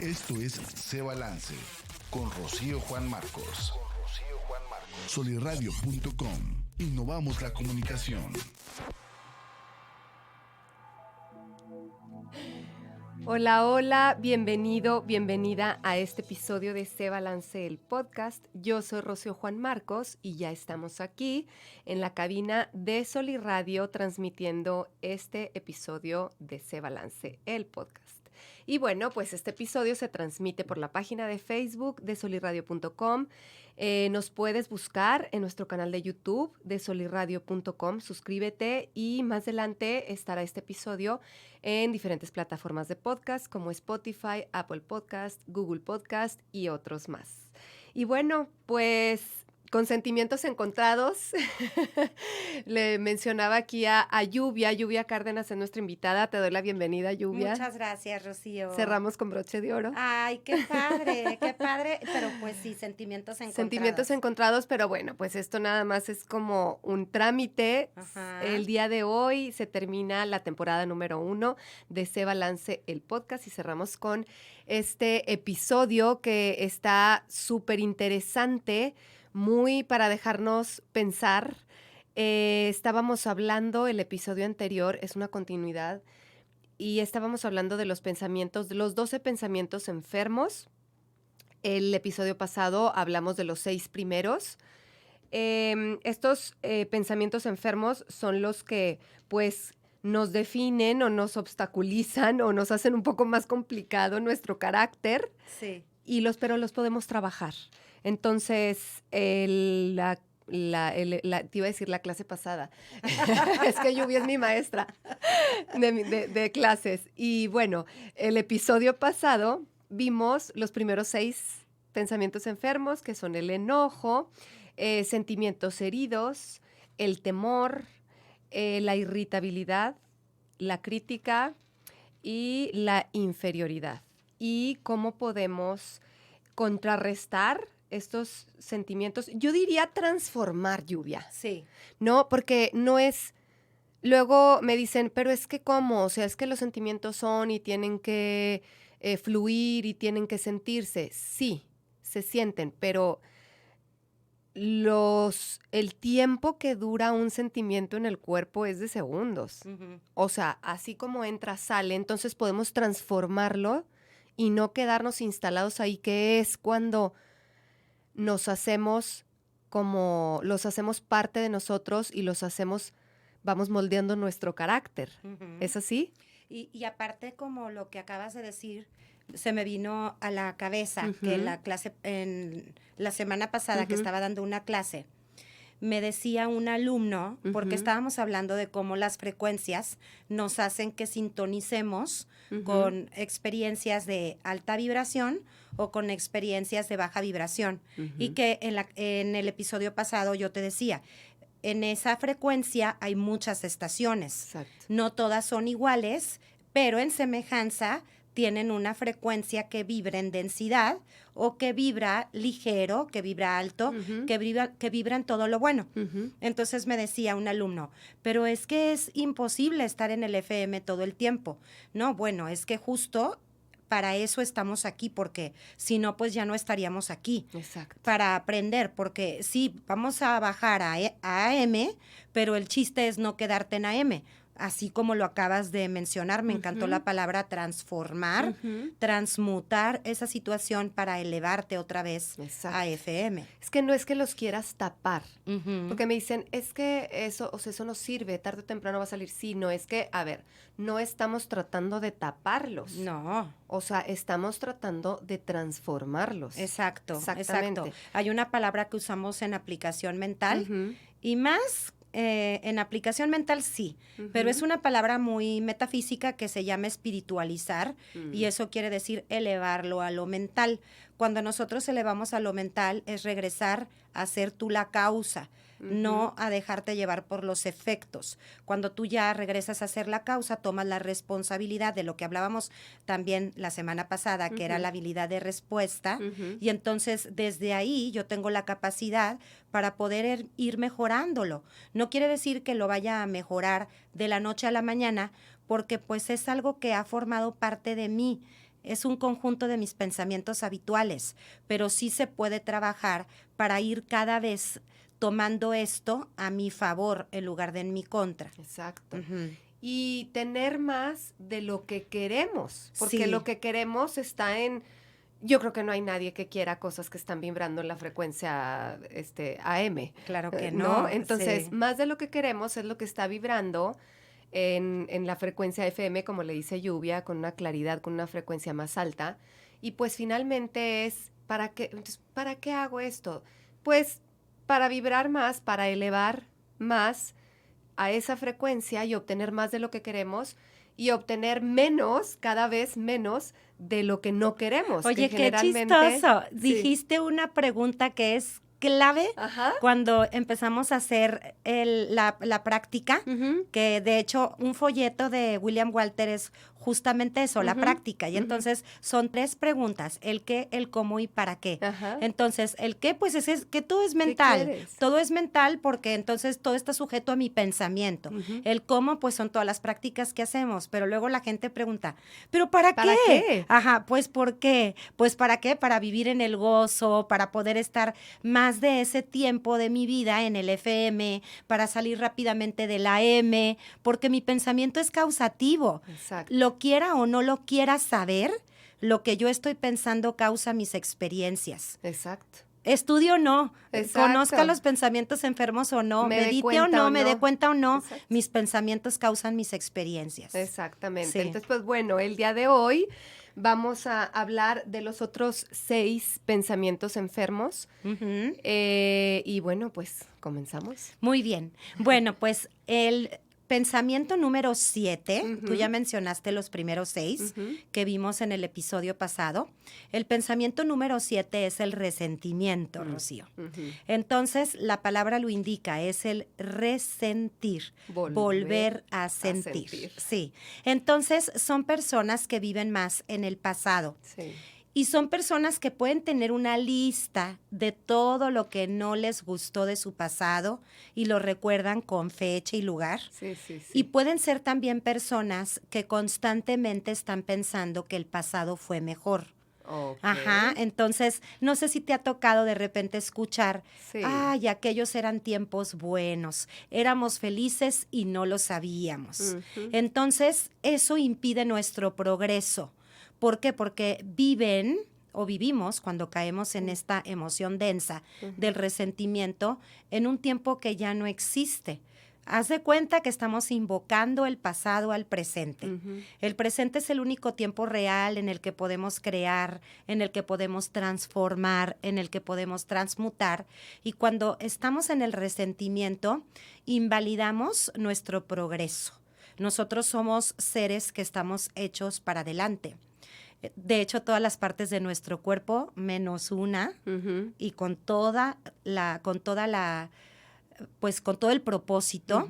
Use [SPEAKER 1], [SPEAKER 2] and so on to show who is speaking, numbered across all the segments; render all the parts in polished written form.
[SPEAKER 1] Esto es Se Balance con Rocío Juan Marcos. Solirradio.com. Innovamos la comunicación.
[SPEAKER 2] Hola, hola, bienvenido, bienvenida a este episodio de Se Balance, el podcast. Yo soy Rocío Juan Marcos y ya estamos aquí en la cabina de Solirradio transmitiendo este episodio de Se Balance, el podcast. Y bueno, pues este episodio se transmite por la página de Facebook de solirradio.com. Nos puedes buscar en nuestro canal de YouTube de solirradio.com, suscríbete y más adelante estará este episodio en diferentes plataformas de podcast como Spotify, Apple Podcast, Google Podcast y otros más. Y bueno, pues con sentimientos encontrados, le mencionaba aquí a Lluvia Cárdenas es nuestra invitada. Te doy la bienvenida, Lluvia.
[SPEAKER 3] Muchas gracias, Rocío.
[SPEAKER 2] Cerramos con broche de oro.
[SPEAKER 3] Ay, qué padre, pero pues sí, sentimientos encontrados.
[SPEAKER 2] Sentimientos encontrados, pero bueno, pues esto nada más es como un trámite.
[SPEAKER 3] Ajá.
[SPEAKER 2] El día de hoy se termina la temporada número 1 de Se Balance, el podcast, y cerramos con este episodio que está súper interesante, muy para dejarnos pensar. Estábamos hablando, el episodio anterior es una continuidad, y estábamos hablando de los pensamientos, de los 12 pensamientos enfermos. El episodio pasado hablamos de los 6 primeros. Estos pensamientos enfermos son los que, pues, nos definen o nos obstaculizan o nos hacen un poco más complicado nuestro carácter.
[SPEAKER 3] Sí.
[SPEAKER 2] Pero los podemos trabajar. Entonces, te iba a decir la clase pasada. Es que Lluvia es mi maestra de clases. Y bueno, el episodio pasado vimos los primeros 6 pensamientos enfermos, que son el enojo, sentimientos heridos, el temor, la irritabilidad, la crítica y la inferioridad. Y cómo podemos contrarrestar estos sentimientos. Yo diría transformar, Lluvia.
[SPEAKER 3] Sí.
[SPEAKER 2] No, porque no es... Luego me dicen, pero es que ¿cómo? O sea, es que los sentimientos son y tienen que fluir y tienen que sentirse. Sí, se sienten, pero el tiempo que dura un sentimiento en el cuerpo es de segundos.
[SPEAKER 3] Uh-huh.
[SPEAKER 2] O sea, así como entra, sale, entonces podemos transformarlo y no quedarnos instalados ahí, que es cuando los hacemos parte de nosotros y vamos moldeando nuestro carácter.
[SPEAKER 3] Uh-huh.
[SPEAKER 2] ¿Es así?
[SPEAKER 3] Y aparte, como lo que acabas de decir, se me vino a la cabeza
[SPEAKER 2] Uh-huh.
[SPEAKER 3] que en la semana pasada
[SPEAKER 2] Uh-huh.
[SPEAKER 3] que estaba dando una clase, me decía un alumno, porque
[SPEAKER 2] Uh-huh.
[SPEAKER 3] estábamos hablando de cómo las frecuencias nos hacen que sintonicemos
[SPEAKER 2] Uh-huh.
[SPEAKER 3] con experiencias de alta vibración o con experiencias de baja vibración.
[SPEAKER 2] Uh-huh.
[SPEAKER 3] Y que en el episodio pasado yo te decía, en esa frecuencia hay muchas estaciones.
[SPEAKER 2] Exacto.
[SPEAKER 3] No todas son iguales, pero en semejanza tienen una frecuencia que vibra en densidad o que vibra ligero, que vibra alto,
[SPEAKER 2] Uh-huh.
[SPEAKER 3] que vibra en todo lo bueno.
[SPEAKER 2] Uh-huh.
[SPEAKER 3] Entonces me decía un alumno, pero es que es imposible estar en el FM todo el tiempo. No, bueno, es que justo para eso estamos aquí, porque si no, pues ya no estaríamos aquí.
[SPEAKER 2] Exacto.
[SPEAKER 3] Para aprender, porque sí, vamos a bajar a AM, pero el chiste es no quedarte en AM. Así como lo acabas de mencionar, me encantó
[SPEAKER 2] Uh-huh.
[SPEAKER 3] la palabra transformar,
[SPEAKER 2] Uh-huh.
[SPEAKER 3] transmutar esa situación para elevarte otra vez
[SPEAKER 2] Exacto.
[SPEAKER 3] a FM.
[SPEAKER 2] Es que no es que los quieras tapar,
[SPEAKER 3] Uh-huh.
[SPEAKER 2] porque me dicen, es que eso no sirve, tarde o temprano va a salir. Sí, no, es que, a ver, no estamos tratando de taparlos.
[SPEAKER 3] No.
[SPEAKER 2] O sea, estamos tratando de transformarlos.
[SPEAKER 3] Exacto,
[SPEAKER 2] Exactamente.
[SPEAKER 3] exacto. Hay una palabra que usamos en aplicación mental
[SPEAKER 2] Uh-huh.
[SPEAKER 3] y más en aplicación mental sí,
[SPEAKER 2] Uh-huh.
[SPEAKER 3] pero es una palabra muy metafísica que se llama espiritualizar y eso quiere decir elevarlo a lo mental. Cuando nosotros elevamos a lo mental es regresar a ser tú la causa, no a dejarte llevar por los efectos. Cuando tú ya regresas a ser la causa, tomas la responsabilidad de lo que hablábamos también la semana pasada, que era la habilidad de respuesta, y entonces desde ahí yo tengo la capacidad para poder ir mejorándolo. No quiere decir que lo vaya a mejorar de la noche a la mañana, porque pues es algo que ha formado parte de mí. es un conjunto de mis pensamientos habituales, pero sí se puede trabajar para ir cada vez tomando esto a mi favor en lugar de en mi contra.
[SPEAKER 2] Exacto. Y tener más de lo que queremos, porque
[SPEAKER 3] Sí.
[SPEAKER 2] lo que queremos está en... Yo creo que no hay nadie que quiera cosas que están vibrando en la frecuencia AM.
[SPEAKER 3] Claro que no.
[SPEAKER 2] Entonces,
[SPEAKER 3] Sí.
[SPEAKER 2] más de lo que queremos es lo que está vibrando en la frecuencia FM, como le dice Lluvia, con una claridad, con una frecuencia más alta. Y pues finalmente es, entonces, ¿para qué hago esto? Pues para vibrar más, para elevar más a esa frecuencia y obtener más de lo que queremos y obtener menos, cada vez menos, de lo que no queremos.
[SPEAKER 3] Oye,
[SPEAKER 2] que
[SPEAKER 3] qué
[SPEAKER 2] generalmente,
[SPEAKER 3] chistoso.
[SPEAKER 2] sí.
[SPEAKER 3] Dijiste una pregunta que es clave
[SPEAKER 2] Ajá.
[SPEAKER 3] cuando empezamos a hacer la práctica, que de hecho un folleto de William Walter es justamente eso, la práctica. Y entonces son 3 preguntas, el qué, el cómo y para qué.
[SPEAKER 2] Ajá.
[SPEAKER 3] Entonces, el qué, pues es que todo es mental.
[SPEAKER 2] quieres?
[SPEAKER 3] Todo es mental porque entonces todo está sujeto a mi pensamiento. El cómo, pues son todas las prácticas que hacemos. Pero luego la gente pregunta, ¿pero para qué? Ajá, pues ¿por qué? Pues ¿para qué? Para vivir en el gozo, para poder estar más de ese tiempo de mi vida en el FM, para salir rápidamente del AM, porque mi pensamiento es causativo.
[SPEAKER 2] Exacto.
[SPEAKER 3] Lo quiera o no lo quiera saber, lo que yo estoy pensando causa mis experiencias.
[SPEAKER 2] Exacto.
[SPEAKER 3] Estudie o no,
[SPEAKER 2] Exacto.
[SPEAKER 3] conozca los pensamientos enfermos o no, medite o no, me dé cuenta o no,
[SPEAKER 2] Exacto.
[SPEAKER 3] mis pensamientos causan mis experiencias.
[SPEAKER 2] Exactamente.
[SPEAKER 3] Sí.
[SPEAKER 2] Entonces, pues bueno, el día de hoy vamos a hablar de los otros 6 pensamientos enfermos. Y bueno, pues comenzamos.
[SPEAKER 3] Muy bien. Bueno, pues el pensamiento número 7, tú ya mencionaste los primeros 6 que vimos en el episodio pasado. El pensamiento número 7 es el resentimiento, Rocío. Entonces, la palabra lo indica, es el resentir, volver a sentir. Sí. Entonces, son personas que viven más en el pasado.
[SPEAKER 2] Sí.
[SPEAKER 3] Y son personas que pueden tener una lista de todo lo que no les gustó de su pasado y lo recuerdan con fecha y lugar.
[SPEAKER 2] Sí, sí, sí.
[SPEAKER 3] Y pueden ser también personas que constantemente están pensando que el pasado fue mejor.
[SPEAKER 2] Okay.
[SPEAKER 3] Ajá, entonces no sé si te ha tocado de repente escuchar,
[SPEAKER 2] Sí.
[SPEAKER 3] ay, aquellos eran tiempos buenos, éramos felices y no lo sabíamos. Entonces eso impide nuestro progreso. ¿Por qué? Porque viven o vivimos cuando caemos en esta emoción densa del resentimiento en un tiempo que ya no existe. Haz de cuenta que estamos invocando el pasado al presente. El presente es el único tiempo real en el que podemos crear, en el que podemos transformar, en el que podemos transmutar. Y cuando estamos en el resentimiento, invalidamos nuestro progreso. Nosotros somos seres que estamos hechos para adelante. De hecho, todas las partes de nuestro cuerpo, menos una, y con todo el propósito,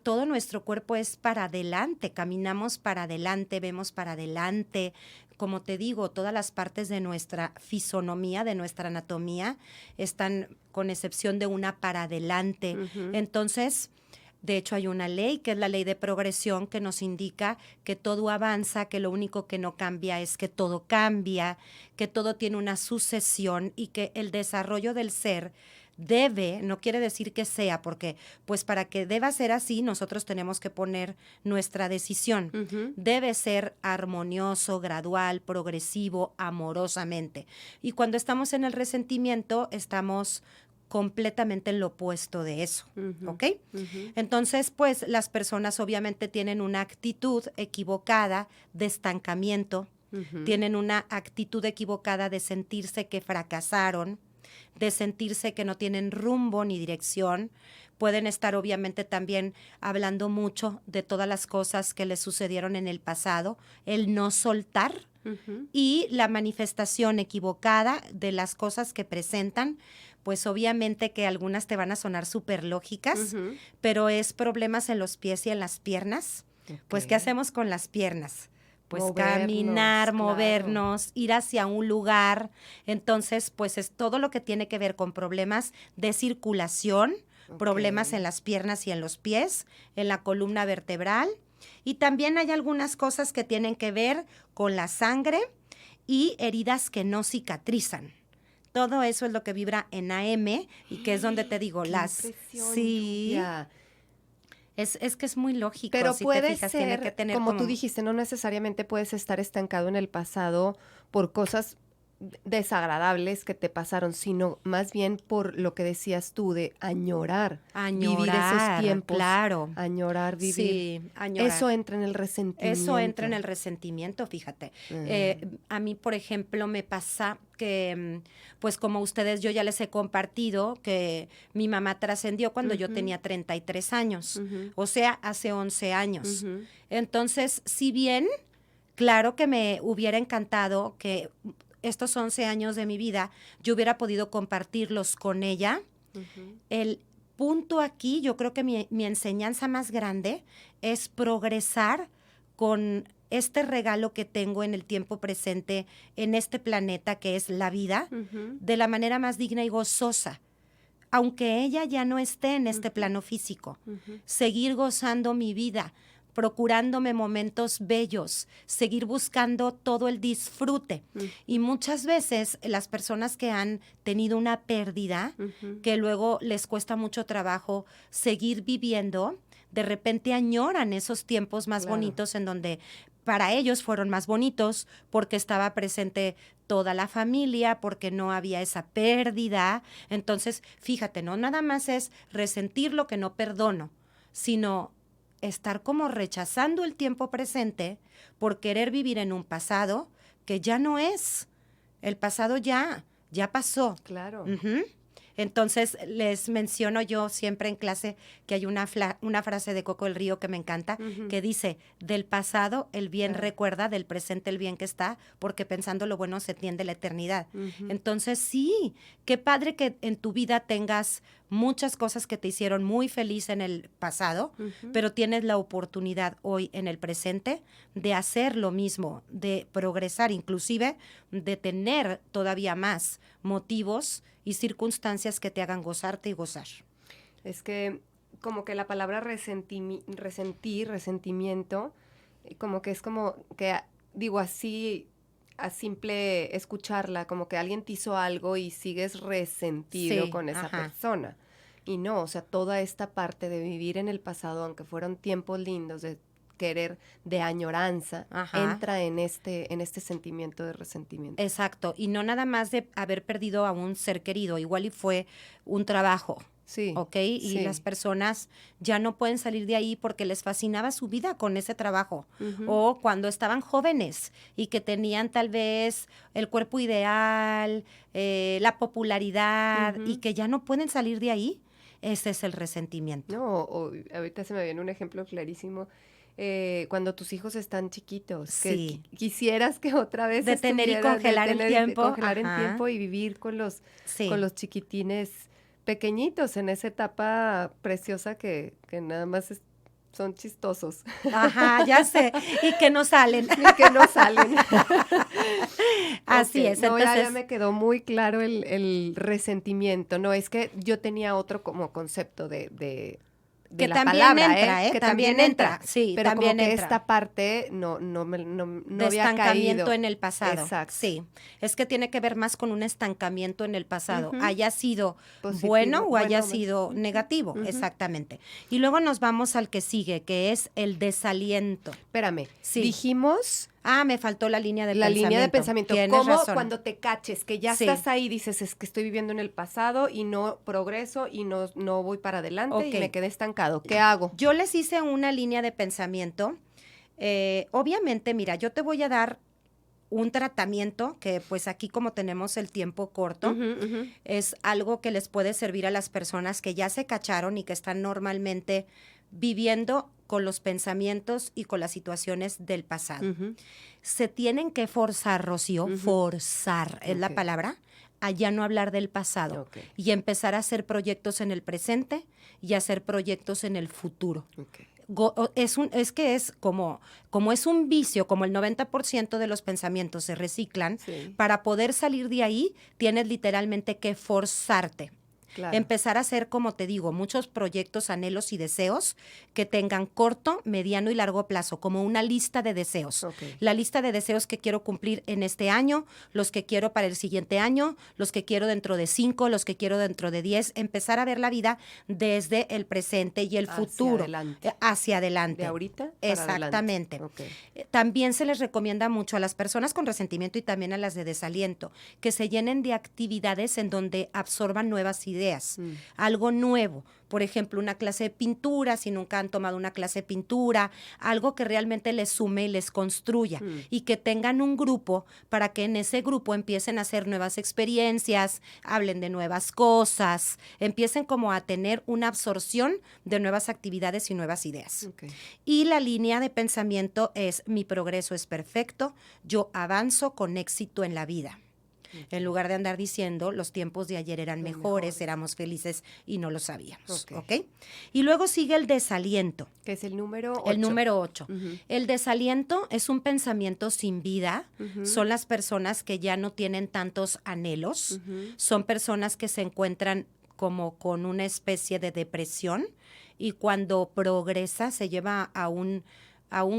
[SPEAKER 3] todo nuestro cuerpo es para adelante, caminamos para adelante, vemos para adelante. Como te digo, todas las partes de nuestra fisonomía, de nuestra anatomía, están con excepción de una para adelante. Entonces, de hecho, hay una ley, que es la ley de progresión, que nos indica que todo avanza, que lo único que no cambia es que todo cambia, que todo tiene una sucesión y que el desarrollo del ser debe, no quiere decir que sea, porque pues para que deba ser así, nosotros tenemos que poner nuestra decisión. Debe ser armonioso, gradual, progresivo, amorosamente. Y cuando estamos en el resentimiento, estamos completamente en lo opuesto de eso, ¿ok? Entonces, pues, las personas obviamente tienen una actitud equivocada de estancamiento, tienen una actitud equivocada de sentirse que fracasaron, de sentirse que no tienen rumbo ni dirección. Pueden estar obviamente también hablando mucho de todas las cosas que les sucedieron en el pasado, el no soltar y la manifestación equivocada de las cosas que presentan. Pues obviamente que algunas te van a sonar súper lógicas, pero es problemas en los pies y en las piernas. Pues, ¿qué hacemos con las piernas? Pues caminar, movernos, ir hacia un lugar. Entonces, pues es todo lo que tiene que ver con problemas de circulación, problemas en las piernas y en los pies, en la columna vertebral. Y también hay algunas cosas que tienen que ver con la sangre y heridas que no cicatrizan. Todo eso es lo que vibra en AM y que es donde te digo,
[SPEAKER 2] Qué
[SPEAKER 3] las...
[SPEAKER 2] impresión,
[SPEAKER 3] Sí,
[SPEAKER 2] Lluvia.
[SPEAKER 3] es que es muy lógico.
[SPEAKER 2] Pero
[SPEAKER 3] si te
[SPEAKER 2] puede
[SPEAKER 3] fijas, tiene
[SPEAKER 2] ser,
[SPEAKER 3] que tener
[SPEAKER 2] como tú dijiste, no necesariamente puedes estar estancado en el pasado por cosas desagradables que te pasaron, sino más bien por lo que decías tú de añorar, vivir esos
[SPEAKER 3] añorar,
[SPEAKER 2] tiempos,
[SPEAKER 3] claro.
[SPEAKER 2] añorar, vivir.
[SPEAKER 3] Sí, añorar.
[SPEAKER 2] Eso entra en el resentimiento.
[SPEAKER 3] Eso entra en el resentimiento, fíjate. A mí, por ejemplo, me pasa que, pues como ustedes, yo ya les he compartido que mi mamá trascendió cuando yo tenía 33 años, o sea, hace 11 años. Entonces, si bien, claro que me hubiera encantado que estos 11 años de mi vida yo hubiera podido compartirlos con ella, el punto aquí, yo creo que mi enseñanza más grande es progresar con este regalo que tengo en el tiempo presente, en este planeta que es la vida, de la manera más digna y gozosa. Aunque ella ya no esté en este plano físico, seguir gozando mi vida, procurándome momentos bellos, seguir buscando todo el disfrute. Y muchas veces las personas que han tenido una pérdida, que luego les cuesta mucho trabajo seguir viviendo, de repente añoran esos tiempos más bonitos en donde para ellos fueron más bonitos porque estaba presente toda la familia, porque no había esa pérdida. Entonces, fíjate, no nada más es resentir lo que no perdono, sino estar como rechazando el tiempo presente por querer vivir en un pasado que ya no es. El pasado ya pasó.
[SPEAKER 2] Claro.
[SPEAKER 3] Entonces, les menciono yo siempre en clase que hay una frase de Coco del Río que me encanta, que dice, del pasado el bien recuerda, del presente el bien que está, porque pensando lo bueno se tiende la eternidad. Entonces, sí, qué padre que en tu vida tengas muchas cosas que te hicieron muy feliz en el pasado, pero tienes la oportunidad hoy en el presente de hacer lo mismo, de progresar, inclusive de tener todavía más motivos y circunstancias que te hagan gozarte y gozar.
[SPEAKER 2] Es que como que la palabra resentimiento, como que es como que, digo así, a simple escucharla, como que alguien te hizo algo y sigues resentido con esa persona. Y no, o sea, toda esta parte de vivir en el pasado, aunque fueron tiempos lindos, de querer, de añoranza, entra en este sentimiento de resentimiento.
[SPEAKER 3] Exacto, y no nada más de haber perdido a un ser querido, igual y fue un trabajo.
[SPEAKER 2] Sí.
[SPEAKER 3] ¿Ok? Y las personas ya no pueden salir de ahí porque les fascinaba su vida con ese trabajo. O cuando estaban jóvenes y que tenían tal vez el cuerpo ideal, la popularidad y que ya no pueden salir de ahí. Ese es el resentimiento.
[SPEAKER 2] No, ahorita se me viene un ejemplo clarísimo. Cuando tus hijos están chiquitos, que quisieras que otra vez
[SPEAKER 3] detener y congelar el tiempo.
[SPEAKER 2] Congelar el tiempo y vivir con los chiquitines pequeñitos en esa etapa preciosa que nada más son chistosos.
[SPEAKER 3] Ajá, ya sé, y que no salen.
[SPEAKER 2] Y que no salen.
[SPEAKER 3] Así es.
[SPEAKER 2] No,
[SPEAKER 3] entonces
[SPEAKER 2] ya me quedó muy claro el resentimiento. No, es que yo tenía otro como concepto de
[SPEAKER 3] que
[SPEAKER 2] la
[SPEAKER 3] también
[SPEAKER 2] palabra,
[SPEAKER 3] entra,
[SPEAKER 2] que
[SPEAKER 3] también entra. Sí,
[SPEAKER 2] pero
[SPEAKER 3] también
[SPEAKER 2] como que
[SPEAKER 3] entra.
[SPEAKER 2] esta parte no
[SPEAKER 3] de
[SPEAKER 2] había
[SPEAKER 3] estancamiento
[SPEAKER 2] caído.
[SPEAKER 3] en el pasado.
[SPEAKER 2] Exacto.
[SPEAKER 3] Sí, es que tiene que ver más con un estancamiento en el pasado, haya sido
[SPEAKER 2] positivo,
[SPEAKER 3] bueno o haya
[SPEAKER 2] bueno,
[SPEAKER 3] sido negativo, exactamente. Y luego nos vamos al que sigue, que es el desaliento.
[SPEAKER 2] Espérame,
[SPEAKER 3] Sí.
[SPEAKER 2] dijimos
[SPEAKER 3] me faltó la línea de
[SPEAKER 2] la
[SPEAKER 3] pensamiento.
[SPEAKER 2] línea de pensamiento.
[SPEAKER 3] Tienes
[SPEAKER 2] ¿Cómo
[SPEAKER 3] razón.
[SPEAKER 2] cuando te caches, que ya
[SPEAKER 3] Sí.
[SPEAKER 2] estás ahí, dices, es que estoy viviendo en el pasado y no progreso y no voy para adelante y me quedé estancado? ¿Qué hago?
[SPEAKER 3] Yo les hice una línea de pensamiento. Obviamente, mira, yo te voy a dar un tratamiento que pues aquí como tenemos el tiempo corto, es algo que les puede servir a las personas que ya se cacharon y que están normalmente viviendo con los pensamientos y con las situaciones del pasado. Se tienen que forzar, Rocío, forzar es la palabra, a ya no hablar del pasado y empezar a hacer proyectos en el presente y hacer proyectos en el futuro. Es que es como es un vicio, como el 90% de los pensamientos se reciclan, para poder salir de ahí tienes literalmente que forzarte.
[SPEAKER 2] Claro.
[SPEAKER 3] Empezar a hacer, como te digo, muchos proyectos, anhelos y deseos que tengan corto, mediano y largo plazo, como una lista de deseos.
[SPEAKER 2] Okay.
[SPEAKER 3] La lista de deseos que quiero cumplir en este año, los que quiero para el siguiente año, los que quiero dentro de 5, los que quiero dentro de 10. Empezar a ver la vida desde el presente y el futuro. Hacia adelante.
[SPEAKER 2] ¿De ahorita?
[SPEAKER 3] Exactamente.
[SPEAKER 2] Okay.
[SPEAKER 3] También se les recomienda mucho a las personas con resentimiento y también a las de desaliento que se llenen de actividades en donde absorban nuevas ideas, algo nuevo. Por ejemplo, una clase de pintura, si nunca han tomado una clase de pintura, algo que realmente les sume y les construya y que tengan un grupo para que en ese grupo empiecen a hacer nuevas experiencias, hablen de nuevas cosas, empiecen como a tener una absorción de nuevas actividades y nuevas ideas.
[SPEAKER 2] Okay.
[SPEAKER 3] Y la línea de pensamiento es: mi progreso es perfecto, yo avanzo con éxito en la vida. En lugar de andar diciendo, los tiempos de ayer eran mejores, éramos felices y no lo sabíamos. ¿Ok? Y luego sigue el desaliento.
[SPEAKER 2] Que es el número 8.
[SPEAKER 3] El número 8. El desaliento es un pensamiento sin vida. Son las personas que ya no tienen tantos anhelos. Son personas que se encuentran como con una especie de depresión y cuando progresa se lleva a un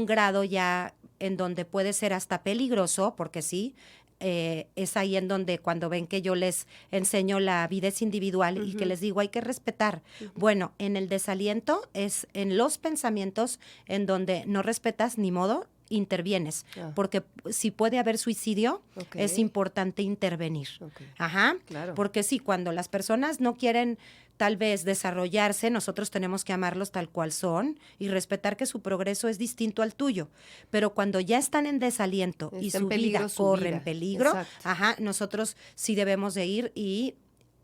[SPEAKER 3] grado ya en donde puede ser hasta peligroso, porque sí, es ahí en donde cuando ven que yo les enseño la vida es individual y que les digo hay que respetar. Bueno, en el desaliento es en los pensamientos en donde no respetas ni modo, intervienes, porque si puede haber suicidio, es importante intervenir.
[SPEAKER 2] Claro.
[SPEAKER 3] Porque sí, cuando las personas no quieren tal vez desarrollarse, nosotros tenemos que amarlos tal cual son y respetar que su progreso es distinto al tuyo. Pero cuando ya están en desaliento y su vida corre en peligro, nosotros sí debemos de ir y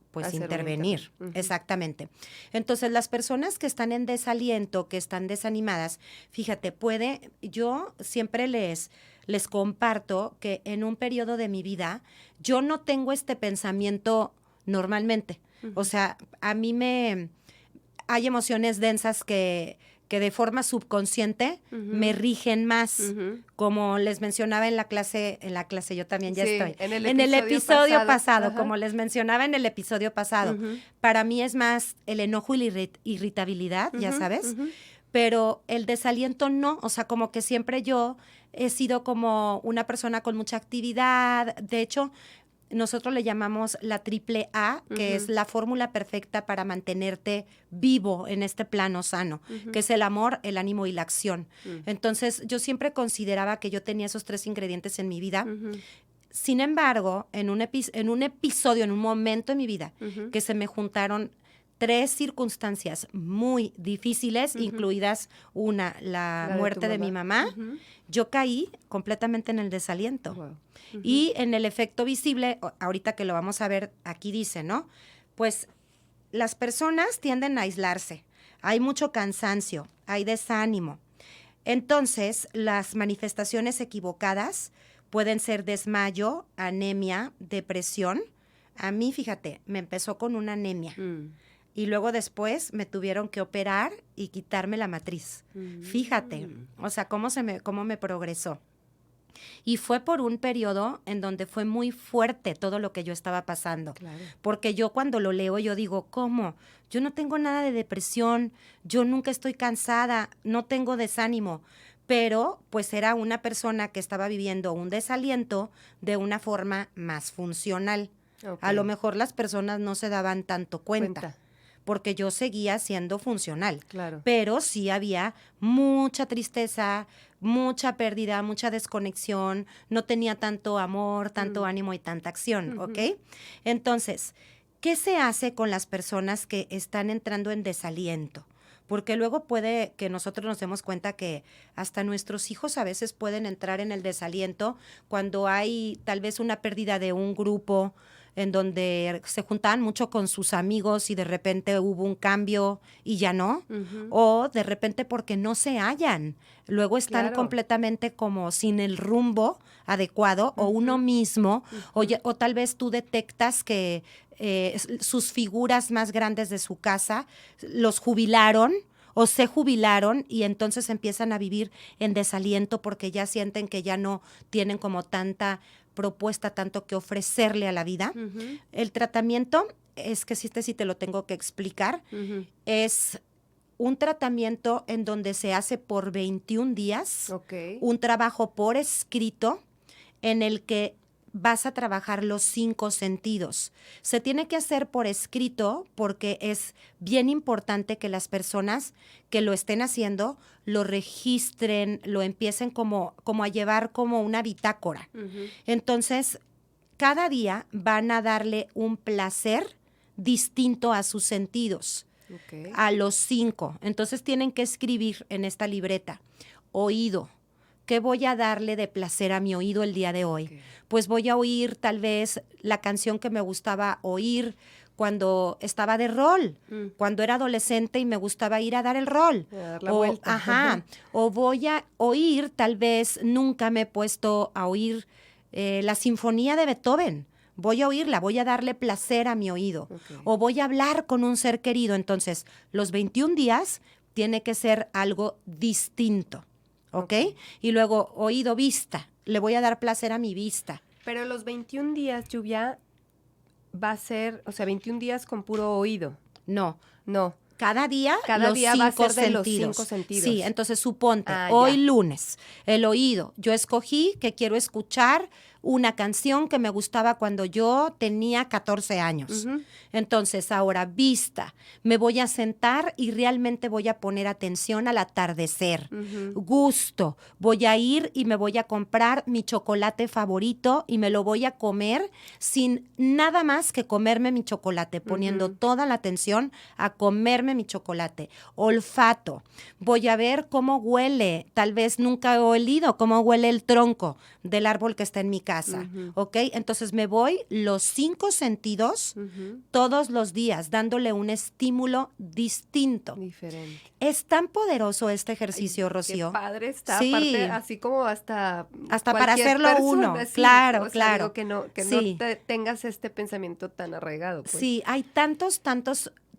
[SPEAKER 3] pues hacer intervenir. Exactamente. Entonces, las personas que están en desaliento, que están desanimadas, fíjate, yo siempre les comparto que en un periodo de mi vida yo no tengo este pensamiento normalmente. O sea, a mí hay emociones densas que de forma subconsciente me rigen más, como les mencionaba en la clase yo también ya estoy, en el episodio pasado, como les mencionaba en el episodio pasado, para mí es más el enojo y la irritabilidad, ya sabes, pero el desaliento no, o sea, como que siempre yo he sido como una persona con mucha actividad, de hecho, nosotros le llamamos la triple A, que es la fórmula perfecta para mantenerte vivo en este plano sano, que es el amor, el ánimo y la acción. Entonces, yo siempre consideraba que yo tenía esos 3 ingredientes en mi vida. Sin embargo, en un episodio, en un momento en mi vida, que se me juntaron 3 circunstancias muy difíciles, incluidas la muerte de mi mamá, yo caí completamente en el desaliento. Wow. Y en el efecto visible, ahorita que lo vamos a ver, aquí dice, ¿no? Pues las personas tienden a aislarse, hay mucho cansancio, hay desánimo. Entonces, las manifestaciones equivocadas pueden ser desmayo, anemia, depresión. A mí, fíjate, me empezó con una anemia. Y luego después me tuvieron que operar y quitarme la matriz. Fíjate, o sea, cómo me progresó. Y fue por un periodo en donde fue muy fuerte todo lo que yo estaba pasando. Claro. Porque yo cuando lo leo, yo digo, ¿cómo? Yo no tengo nada de depresión, yo nunca estoy cansada, no tengo desánimo. Pero pues era una persona que estaba viviendo un desaliento de una forma más funcional. A lo mejor las personas no se daban tanto cuenta. Porque yo seguía siendo funcional. Claro. Pero sí había mucha tristeza, mucha pérdida, mucha desconexión, no tenía tanto amor, tanto ánimo y tanta acción, ¿ok? Entonces, ¿qué se hace con las personas que están entrando en desaliento? Porque luego puede que nosotros nos demos cuenta que hasta nuestros hijos a veces pueden entrar en el desaliento cuando hay tal vez una pérdida de un grupo, en donde se juntaban mucho con sus amigos y de repente hubo un cambio y ya no, o de repente porque no se hallan, luego están completamente como sin el rumbo adecuado, o uno mismo, o tal vez tú detectas que sus figuras más grandes de su casa los jubilaron, o se jubilaron y entonces empiezan a vivir en desaliento porque ya sienten que ya no tienen como tanta propuesta, tanto que ofrecerle a la vida. El tratamiento es que sí te lo tengo que explicar,
[SPEAKER 2] Ujú.
[SPEAKER 3] es un tratamiento en donde se hace por 21 días,
[SPEAKER 2] Ok.
[SPEAKER 3] un trabajo por escrito en el que vas a trabajar los 5 sentidos. Se tiene que hacer por escrito porque es bien importante que las personas que lo estén haciendo lo registren, lo empiecen como a llevar como una bitácora.
[SPEAKER 2] Ujú.
[SPEAKER 3] Entonces, cada día van a darle un placer distinto a sus sentidos,
[SPEAKER 2] Ok.
[SPEAKER 3] a los 5. Entonces tienen que escribir en esta libreta: oído, ¿qué voy a darle de placer a mi oído el día de hoy?
[SPEAKER 2] Ok.
[SPEAKER 3] Pues voy a oír tal vez la canción que me gustaba oír cuando estaba de rol,
[SPEAKER 2] Mm.
[SPEAKER 3] cuando era adolescente y me gustaba ir a dar el rol.
[SPEAKER 2] A dar la vuelta.
[SPEAKER 3] Ajá. O voy a oír, tal vez nunca me he puesto a oír la sinfonía de Beethoven. Voy a oírla, voy a darle placer a mi oído.
[SPEAKER 2] Ok.
[SPEAKER 3] O voy a hablar con un ser querido. Entonces, los 21 días tiene que ser algo distinto, ¿ok?
[SPEAKER 2] Ok.
[SPEAKER 3] Y luego, oído, vista. Le voy a dar placer a mi vista.
[SPEAKER 2] Pero los 21 días, Lluvia, va a ser, o sea, 21 días con puro oído.
[SPEAKER 3] No,
[SPEAKER 2] No.
[SPEAKER 3] cada día
[SPEAKER 2] Cada
[SPEAKER 3] los
[SPEAKER 2] día va a
[SPEAKER 3] 5
[SPEAKER 2] ser de los
[SPEAKER 3] sentidos.
[SPEAKER 2] 5 sentidos.
[SPEAKER 3] Sí, entonces suponte,
[SPEAKER 2] Ah,
[SPEAKER 3] hoy
[SPEAKER 2] ya.
[SPEAKER 3] lunes, el oído. Yo escogí que quiero escuchar una canción que me gustaba cuando yo tenía 14 años.
[SPEAKER 2] Ujú.
[SPEAKER 3] Entonces, ahora, vista. Me voy a sentar y realmente voy a poner atención al atardecer.
[SPEAKER 2] Ujú.
[SPEAKER 3] Gusto. Voy a ir y me voy a comprar mi chocolate favorito y me lo voy a comer sin nada más que comerme mi chocolate, poniendo
[SPEAKER 2] Ujú.
[SPEAKER 3] toda la atención a comerme mi chocolate. Olfato. Voy a ver cómo huele. Tal vez nunca he olido cómo huele el tronco del árbol que está en mi casa.
[SPEAKER 2] Ujú.
[SPEAKER 3] ¿Ok? Entonces me voy los 5 sentidos
[SPEAKER 2] Ujú.
[SPEAKER 3] todos los días, dándole un estímulo distinto.
[SPEAKER 2] Diferente.
[SPEAKER 3] Es tan poderoso este ejercicio,
[SPEAKER 2] Ay,
[SPEAKER 3] Rocío.
[SPEAKER 2] Qué padre está,
[SPEAKER 3] Sí.
[SPEAKER 2] aparte, así como hasta
[SPEAKER 3] Para
[SPEAKER 2] cualquier
[SPEAKER 3] hacerlo
[SPEAKER 2] persona,
[SPEAKER 3] uno.
[SPEAKER 2] sí.
[SPEAKER 3] Claro,
[SPEAKER 2] O sea,
[SPEAKER 3] claro.
[SPEAKER 2] digo que
[SPEAKER 3] Sí.
[SPEAKER 2] no tengas este pensamiento tan arraigado. Pues.
[SPEAKER 3] Sí, hay tantos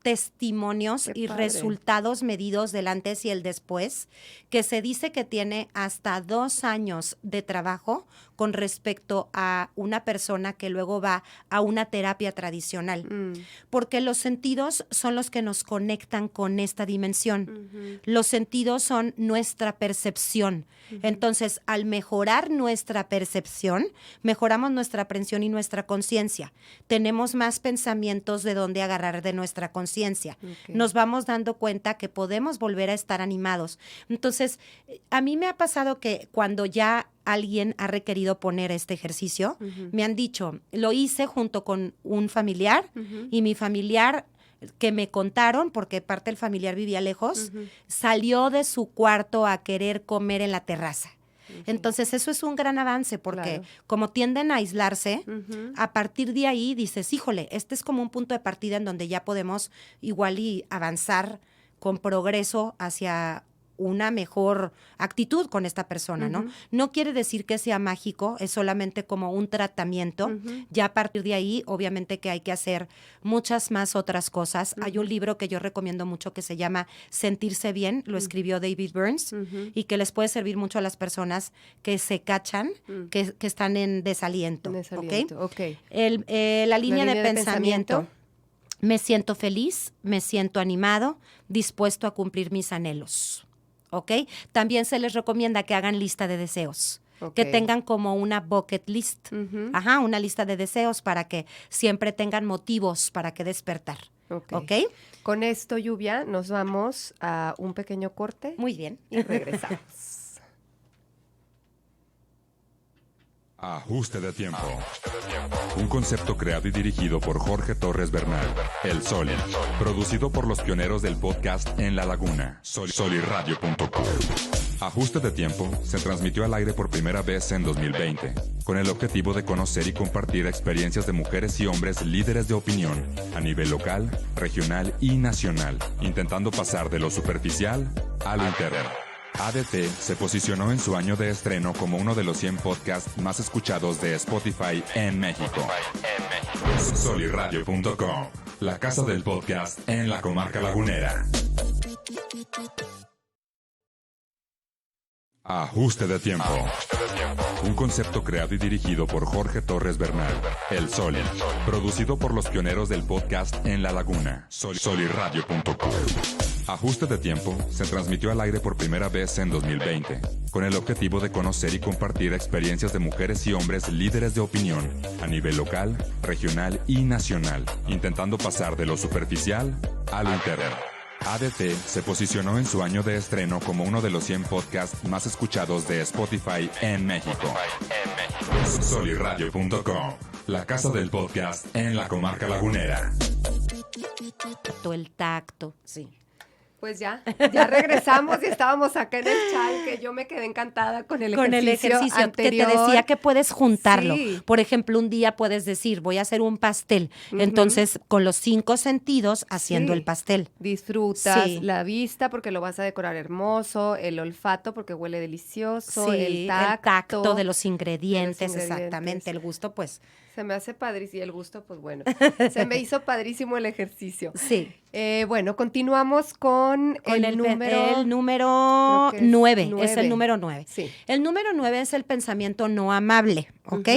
[SPEAKER 3] testimonios
[SPEAKER 2] Qué
[SPEAKER 3] y
[SPEAKER 2] padre.
[SPEAKER 3] resultados medidos del antes y el después, que se dice que tiene hasta 2 años de trabajo con respecto a una persona que luego va a una terapia tradicional, porque los sentidos son los que nos conectan con esta dimensión.
[SPEAKER 2] Ujú.
[SPEAKER 3] Los sentidos son nuestra percepción. Entonces, al mejorar nuestra percepción, mejoramos nuestra aprehensión y nuestra conciencia. Tenemos más pensamientos de dónde agarrar de nuestra conciencia.
[SPEAKER 2] Ok.
[SPEAKER 3] Nos vamos dando cuenta que podemos volver a estar animados. Entonces, a mí me ha pasado que cuando ya alguien ha requerido poner este ejercicio,
[SPEAKER 2] Ujú.
[SPEAKER 3] me han dicho, lo hice junto con un familiar
[SPEAKER 2] Ujú.
[SPEAKER 3] y mi familiar que me contaron, porque parte del familiar vivía lejos,
[SPEAKER 2] Ujú.
[SPEAKER 3] salió de su cuarto a querer comer en la terraza.
[SPEAKER 2] Ok.
[SPEAKER 3] Entonces, eso es un gran avance porque
[SPEAKER 2] Claro.
[SPEAKER 3] como tienden a aislarse,
[SPEAKER 2] Ujú.
[SPEAKER 3] a partir de ahí dices, híjole, este es como un punto de partida en donde ya podemos igual y avanzar con progreso hacia una mejor actitud con esta persona, ¿no?
[SPEAKER 2] Ujú.
[SPEAKER 3] No quiere decir que sea mágico, es solamente como un tratamiento.
[SPEAKER 2] Ujú.
[SPEAKER 3] Ya a partir de ahí, obviamente que hay que hacer muchas más otras cosas. Hay un libro que yo recomiendo mucho que se llama Sentirse Bien, lo escribió David Burns,
[SPEAKER 2] Ujú.
[SPEAKER 3] y que les puede servir mucho a las personas que se cachan, que están en desaliento.
[SPEAKER 2] Desaliento.
[SPEAKER 3] ¿Ok?
[SPEAKER 2] Ok.
[SPEAKER 3] La línea de pensamiento.
[SPEAKER 2] pensamiento.
[SPEAKER 3] Me siento feliz, me siento animado, dispuesto a cumplir mis anhelos. ¿Ok? También se les recomienda que hagan lista de deseos.
[SPEAKER 2] Ok.
[SPEAKER 3] Que tengan como una bucket list.
[SPEAKER 2] Ujú.
[SPEAKER 3] Ajá, una lista de deseos para que siempre tengan motivos para que despertar.
[SPEAKER 2] Ok.
[SPEAKER 3] ¿Ok?
[SPEAKER 2] Con esto, Lluvia, nos vamos a un pequeño corte
[SPEAKER 3] Muy bien.
[SPEAKER 2] y regresamos.
[SPEAKER 4] Ajuste de tiempo. Un concepto creado y dirigido por Jorge Torres Bernal, El Soli. Producido por los pioneros del podcast En la Laguna, soliradio.com. Ajuste de tiempo se transmitió al aire por primera vez en 2020, con el objetivo de conocer y compartir experiencias de mujeres y hombres líderes de opinión a nivel local, regional y nacional, intentando pasar de lo superficial a lo interno. ADT se posicionó en su año de estreno como uno de los 100 podcasts más escuchados de Spotify en México. Soliradio.com, la casa del podcast en la comarca lagunera. Ajuste de tiempo. Un concepto creado y dirigido por Jorge Torres Bernal, El Soli. Producido por los pioneros del podcast en La Laguna, soliradio.com. Ajuste de tiempo se transmitió al aire por primera vez en 2020, con el objetivo de conocer y compartir experiencias de mujeres y hombres líderes de opinión a nivel local, regional y nacional, intentando pasar de lo superficial a lo interno. ADT se posicionó en su año de estreno como uno de los 100 podcasts más escuchados de Spotify en México. Soliradio.com, la casa del podcast en la comarca lagunera.
[SPEAKER 3] El tacto, sí.
[SPEAKER 2] Pues ya regresamos y estábamos acá en el chat, que yo me quedé encantada con el ejercicio anterior.
[SPEAKER 3] Que te decía que puedes juntarlo.
[SPEAKER 2] Sí.
[SPEAKER 3] Por ejemplo, un día puedes decir, voy a hacer un pastel. Entonces, con los 5 sentidos haciendo el pastel.
[SPEAKER 2] Disfrutas
[SPEAKER 3] Sí.
[SPEAKER 2] la vista porque lo vas a decorar hermoso, el olfato porque huele delicioso,
[SPEAKER 3] Sí,
[SPEAKER 2] el tacto
[SPEAKER 3] de los ingredientes,
[SPEAKER 2] ingredientes.
[SPEAKER 3] exactamente. El gusto, pues,
[SPEAKER 2] Se me hace padrísimo, y el gusto, pues bueno, se me hizo padrísimo el ejercicio.
[SPEAKER 3] sí.
[SPEAKER 2] Bueno, continuamos con el número...
[SPEAKER 3] El número
[SPEAKER 2] creo que es
[SPEAKER 3] 9,
[SPEAKER 2] nueve.
[SPEAKER 3] es el número 9.
[SPEAKER 2] Sí.
[SPEAKER 3] El número 9 es el pensamiento no amable, ¿ok?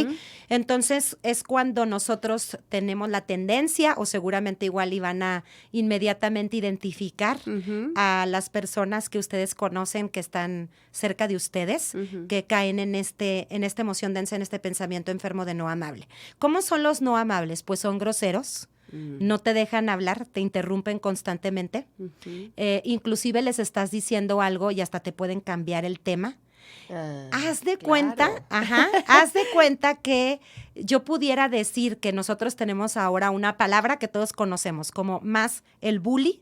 [SPEAKER 3] Entonces, es cuando nosotros tenemos la tendencia, o seguramente igual iban a inmediatamente identificar a las personas que ustedes conocen, que están cerca de ustedes, que caen en esta emoción densa, en este pensamiento enfermo de no amable. ¿Cómo son los no amables? Pues son groseros. No te dejan hablar, te interrumpen constantemente. Inclusive les estás diciendo algo y hasta te pueden cambiar el tema. Haz de cuenta, haz de cuenta que yo pudiera decir que nosotros tenemos ahora una palabra que todos conocemos, como más el bully,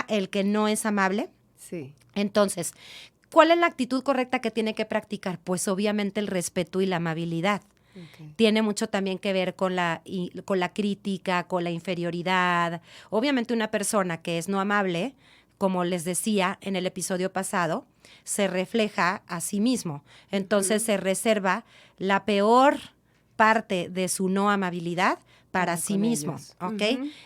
[SPEAKER 3] el que no es amable.
[SPEAKER 2] Sí.
[SPEAKER 3] Entonces, ¿cuál es la actitud correcta que tiene que practicar? Pues obviamente el respeto y la amabilidad. Tiene mucho también que ver con la crítica, con la inferioridad. Obviamente una persona que es no amable, como les decía en el episodio pasado, se refleja a sí mismo. Entonces se reserva la peor parte de su no amabilidad para sí mismo, ¿ok?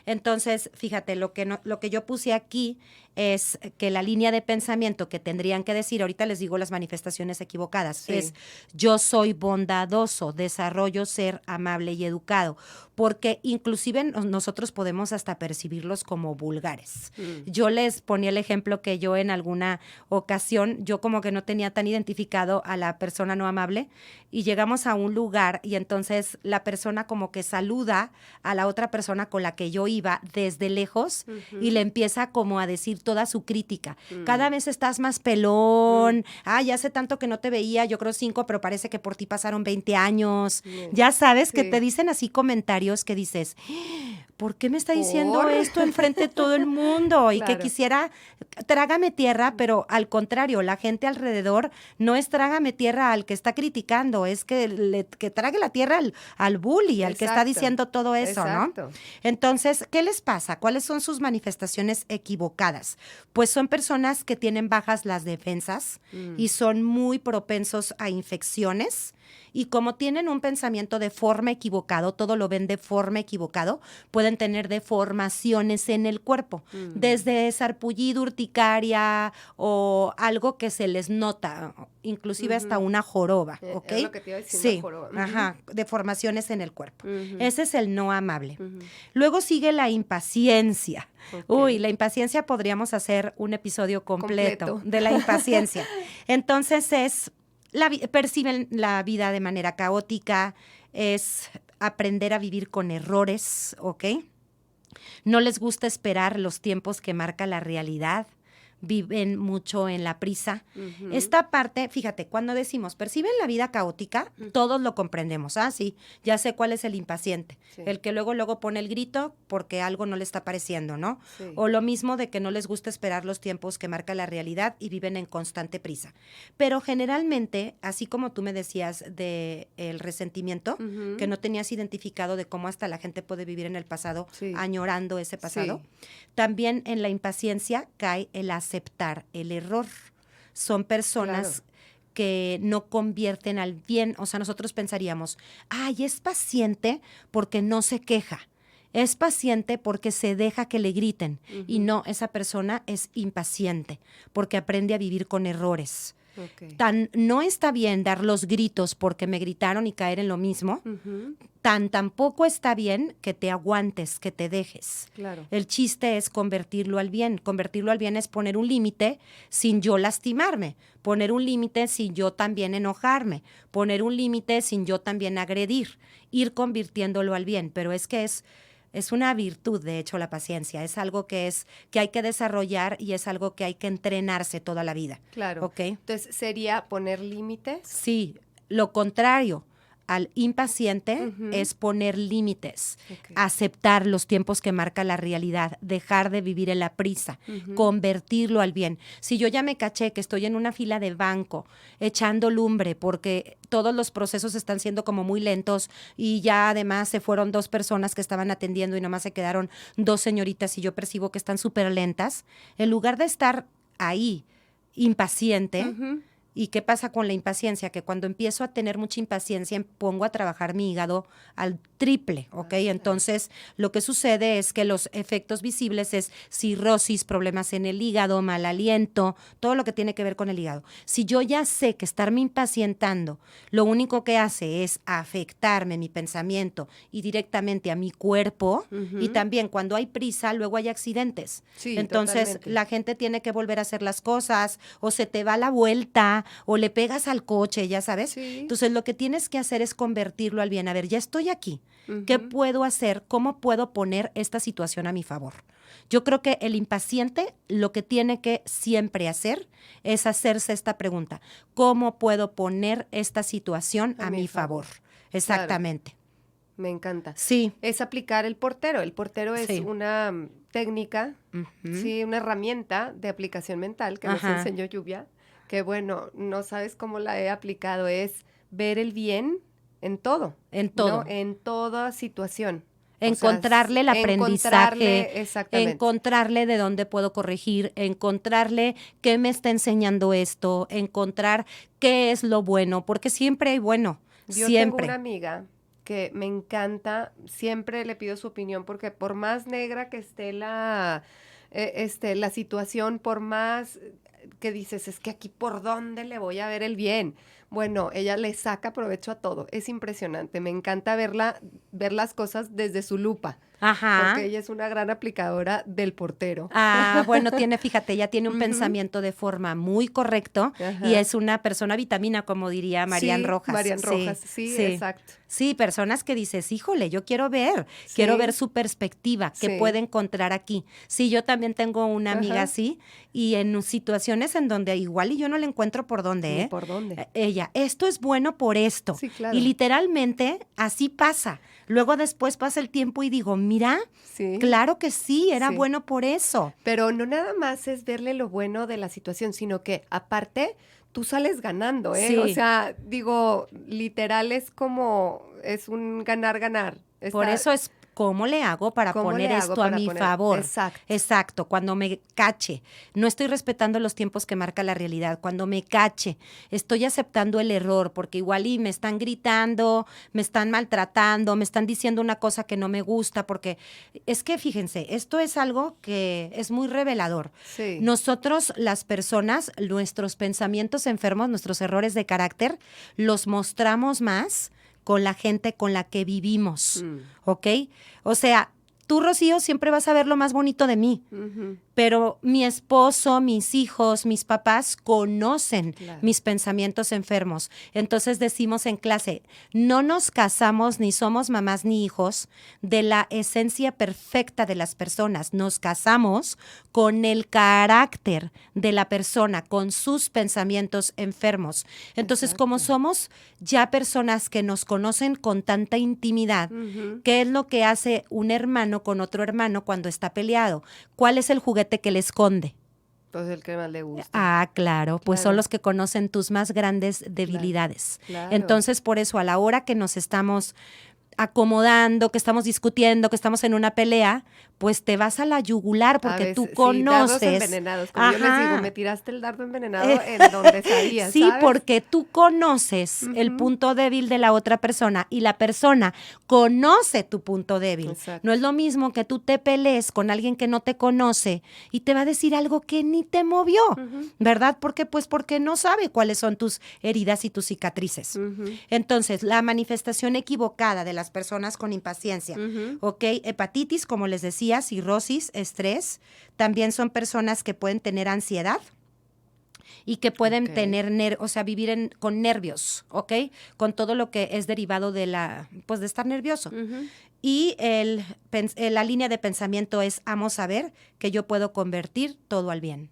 [SPEAKER 3] Entonces, fíjate, lo que yo puse aquí es que la línea de pensamiento que tendrían que decir, ahorita les digo las manifestaciones equivocadas, es yo soy bondadoso, desarrollo ser amable y educado, porque inclusive nosotros podemos hasta percibirlos como vulgares. Yo les ponía el ejemplo que yo en alguna ocasión, yo como que no tenía tan identificado a la persona no amable y llegamos a un lugar y entonces la persona como que saluda a la otra persona con la que yo iba desde lejos y le empieza como a decir toda su crítica. Cada vez estás más pelón. Ya hace tanto que no te veía, yo creo 5, pero parece que por ti pasaron 20 años. Ya sabes que te dicen así comentarios que dices, ¿por qué me está diciendo esto enfrente de todo el mundo? Y que quisiera, trágame tierra, pero al contrario, la gente alrededor no es trágame tierra al que está criticando, es que trague la tierra al bully, al que está diciendo todo eso, ¿no? Entonces, ¿qué les pasa? ¿Cuáles son sus manifestaciones equivocadas? Pues son personas que tienen bajas las defensas y son muy propensos a infecciones. Y como tienen un pensamiento de forma equivocado, todo lo ven de forma equivocado, pueden tener deformaciones en el cuerpo, desde sarpullido, urticaria o algo que se les nota, inclusive hasta una joroba, ¿ok?
[SPEAKER 2] Es lo que te iba a decir, una joroba.
[SPEAKER 3] Deformaciones en el cuerpo. Ese es el no amable. Luego sigue la impaciencia. La impaciencia podríamos hacer un episodio completo de la impaciencia. Entonces perciben la vida de manera caótica, es aprender a vivir con errores, ¿ok? No les gusta esperar los tiempos que marca la realidad, viven mucho en la prisa. Esta parte, fíjate, cuando decimos perciben la vida caótica, todos lo comprendemos. Sí, ya sé cuál es el impaciente, el que luego pone el grito porque algo no le está pareciendo, ¿no? O lo mismo de que no les gusta esperar los tiempos que marca la realidad y viven en constante prisa. Pero generalmente, así como tú me decías de el resentimiento, que no tenías identificado de cómo hasta la gente puede vivir en el pasado añorando ese pasado, también en la impaciencia cae el aceptar el error. Son personas que no convierten al bien, o sea, nosotros pensaríamos, es paciente porque no se queja, es paciente porque se deja que le griten, y no, esa persona es impaciente porque aprende a vivir con errores.
[SPEAKER 2] Ok.
[SPEAKER 3] Tan no está bien dar los gritos porque me gritaron y caer en lo mismo, tampoco está bien que te aguantes, que te dejes.
[SPEAKER 2] Claro.
[SPEAKER 3] El chiste es convertirlo al bien. Convertirlo al bien es poner un límite sin yo lastimarme, poner un límite sin yo también enojarme, poner un límite sin yo también agredir, ir convirtiéndolo al bien. Pero es que es una virtud, de hecho, la paciencia. Es algo que hay que desarrollar y es algo que hay que entrenarse toda la vida.
[SPEAKER 2] Claro.
[SPEAKER 3] ¿Ok?
[SPEAKER 2] Entonces, ¿sería poner límites?
[SPEAKER 3] Sí, lo contrario al impaciente es poner límites,
[SPEAKER 2] Ok.
[SPEAKER 3] aceptar los tiempos que marca la realidad, dejar de vivir en la prisa, convertirlo al bien. Si yo ya me caché que estoy en una fila de banco echando lumbre porque todos los procesos están siendo como muy lentos y ya además se fueron 2 personas que estaban atendiendo y nomás se quedaron 2 señoritas y yo percibo que están súper lentas, en lugar de estar ahí impaciente, ¿y qué pasa con la impaciencia? Que cuando empiezo a tener mucha impaciencia, pongo a trabajar mi hígado al triple, ¿ok? Entonces, lo que sucede es que los efectos visibles es cirrosis, problemas en el hígado, mal aliento, todo lo que tiene que ver con el hígado. Si yo ya sé que estarme impacientando, lo único que hace es afectarme mi pensamiento y directamente a mi cuerpo, y también cuando hay prisa, luego hay accidentes.
[SPEAKER 2] Sí,
[SPEAKER 3] Entonces,
[SPEAKER 2] totalmente.
[SPEAKER 3] la gente tiene que volver a hacer las cosas, o se te va la vuelta, o le pegas al coche, ya sabes.
[SPEAKER 2] Sí.
[SPEAKER 3] Entonces, lo que tienes que hacer es convertirlo al bien. A ver, ya estoy aquí. ¿Qué puedo hacer? ¿Cómo puedo poner esta situación a mi favor? Yo creo que el impaciente lo que tiene que siempre hacer es hacerse esta pregunta. ¿Cómo puedo poner esta situación a mi favor? Exactamente.
[SPEAKER 2] Me encanta.
[SPEAKER 3] Sí.
[SPEAKER 2] Es aplicar el portero. El portero es
[SPEAKER 3] Sí.
[SPEAKER 2] una técnica,
[SPEAKER 3] Ujú.
[SPEAKER 2] sí, una herramienta de aplicación mental que nos
[SPEAKER 3] Ajá.
[SPEAKER 2] enseñó Lluvia, que bueno, no sabes cómo la he aplicado, es ver el bien en todo.
[SPEAKER 3] En todo.
[SPEAKER 2] ¿No? En toda situación. O
[SPEAKER 3] Encontrarle
[SPEAKER 2] sea,
[SPEAKER 3] el aprendizaje,
[SPEAKER 2] exactamente.
[SPEAKER 3] encontrarle de dónde puedo corregir, encontrarle qué me está enseñando esto, encontrar qué es lo bueno, porque siempre hay bueno,
[SPEAKER 2] Yo
[SPEAKER 3] siempre.
[SPEAKER 2] tengo una amiga que me encanta, siempre le pido su opinión porque por más negra que esté la situación, por más que dices, es que aquí por dónde le voy a ver el bien. Bueno, ella le saca provecho a todo. Es impresionante. Me encanta ver las cosas desde su lupa.
[SPEAKER 3] Ajá.
[SPEAKER 2] Porque ella es una gran aplicadora del portero.
[SPEAKER 3] Ah, bueno, fíjate, ella tiene un
[SPEAKER 2] Ujú.
[SPEAKER 3] pensamiento de forma muy correcto
[SPEAKER 2] Ajá.
[SPEAKER 3] y es una persona vitamina, como diría Marian
[SPEAKER 2] Sí,
[SPEAKER 3] Rojas.
[SPEAKER 2] Marian
[SPEAKER 3] Sí,
[SPEAKER 2] Rojas, sí, exacto.
[SPEAKER 3] Sí, personas que dices, híjole, yo quiero ver
[SPEAKER 2] Sí.
[SPEAKER 3] su perspectiva, qué
[SPEAKER 2] Sí.
[SPEAKER 3] puede encontrar aquí. Sí, yo también tengo una amiga
[SPEAKER 2] Ajá.
[SPEAKER 3] así y en situaciones en donde igual y yo no le encuentro por dónde,
[SPEAKER 2] Ni
[SPEAKER 3] ¿eh?
[SPEAKER 2] por dónde.
[SPEAKER 3] Ella, esto es bueno por esto.
[SPEAKER 2] Sí, claro.
[SPEAKER 3] Y literalmente así pasa. Luego después pasa el tiempo y digo, mira,
[SPEAKER 2] Sí.
[SPEAKER 3] claro que sí, era
[SPEAKER 2] Sí.
[SPEAKER 3] bueno por eso.
[SPEAKER 2] Pero no nada más es verle lo bueno de la situación, sino que aparte tú sales ganando, ¿eh?
[SPEAKER 3] Sí.
[SPEAKER 2] O sea, digo, literal es un ganar-ganar.
[SPEAKER 3] Por eso es cómo le hago para
[SPEAKER 2] ¿Cómo
[SPEAKER 3] poner
[SPEAKER 2] le hago
[SPEAKER 3] esto a
[SPEAKER 2] para
[SPEAKER 3] mi
[SPEAKER 2] poner?
[SPEAKER 3] favor.
[SPEAKER 2] Exacto.
[SPEAKER 3] Exacto, cuando me cache. No estoy respetando los tiempos que marca la realidad. Cuando me cache, estoy aceptando el error, porque igual y me están gritando, me están maltratando, me están diciendo una cosa que no me gusta, porque es que fíjense, esto es algo que es muy revelador.
[SPEAKER 2] Sí.
[SPEAKER 3] Nosotros, las personas, nuestros pensamientos enfermos, nuestros errores de carácter, los mostramos más con la gente con la que vivimos, ¿ok? O sea, tú, Rocío, siempre vas a ver lo más bonito de mí,
[SPEAKER 2] Ujú.
[SPEAKER 3] pero mi esposo, mis hijos, mis papás conocen
[SPEAKER 2] Claro.
[SPEAKER 3] mis pensamientos enfermos. Entonces decimos en clase, no nos casamos ni somos mamás ni hijos de la esencia perfecta de las personas. Nos casamos con el carácter de la persona, con sus pensamientos enfermos. Entonces, como
[SPEAKER 2] Exacto.
[SPEAKER 3] somos ya personas que nos conocen con tanta intimidad,
[SPEAKER 2] Ujú.
[SPEAKER 3] ¿qué es lo que hace un hermano con otro hermano cuando está peleado? ¿Cuál es el juguete que le esconde?
[SPEAKER 2] Pues el que más le gusta.
[SPEAKER 3] Ah, claro, pues
[SPEAKER 2] Claro.
[SPEAKER 3] son los que conocen tus más grandes debilidades.
[SPEAKER 2] Claro.
[SPEAKER 3] Entonces, por eso, a la hora que nos estamos acomodando, que estamos discutiendo, que estamos en una pelea, pues te vas a la yugular porque tú
[SPEAKER 2] Sí,
[SPEAKER 3] conoces.
[SPEAKER 2] dardos envenenados. Como yo les
[SPEAKER 3] Ajá.
[SPEAKER 2] digo, me tiraste el dardo envenenado en donde sabías,
[SPEAKER 3] Sí,
[SPEAKER 2] ¿sabes?
[SPEAKER 3] porque tú conoces el punto débil de la otra persona y la persona conoce tu punto débil.
[SPEAKER 2] Exacto.
[SPEAKER 3] No es lo mismo que tú te pelees con alguien que no te conoce y te va a decir algo que ni te movió, ¿verdad? ¿Por qué? Pues porque no sabe cuáles son tus heridas y tus cicatrices. Entonces, la manifestación equivocada de las personas con impaciencia, ¿ok? Hepatitis, como les decía, cirrosis, estrés, también son personas que pueden tener ansiedad y que pueden
[SPEAKER 2] Ok.
[SPEAKER 3] tener, vivir con nervios, ¿ok? Con todo lo que es derivado de de estar nervioso. Y la línea de pensamiento es, amo saber que yo puedo convertir todo al bien.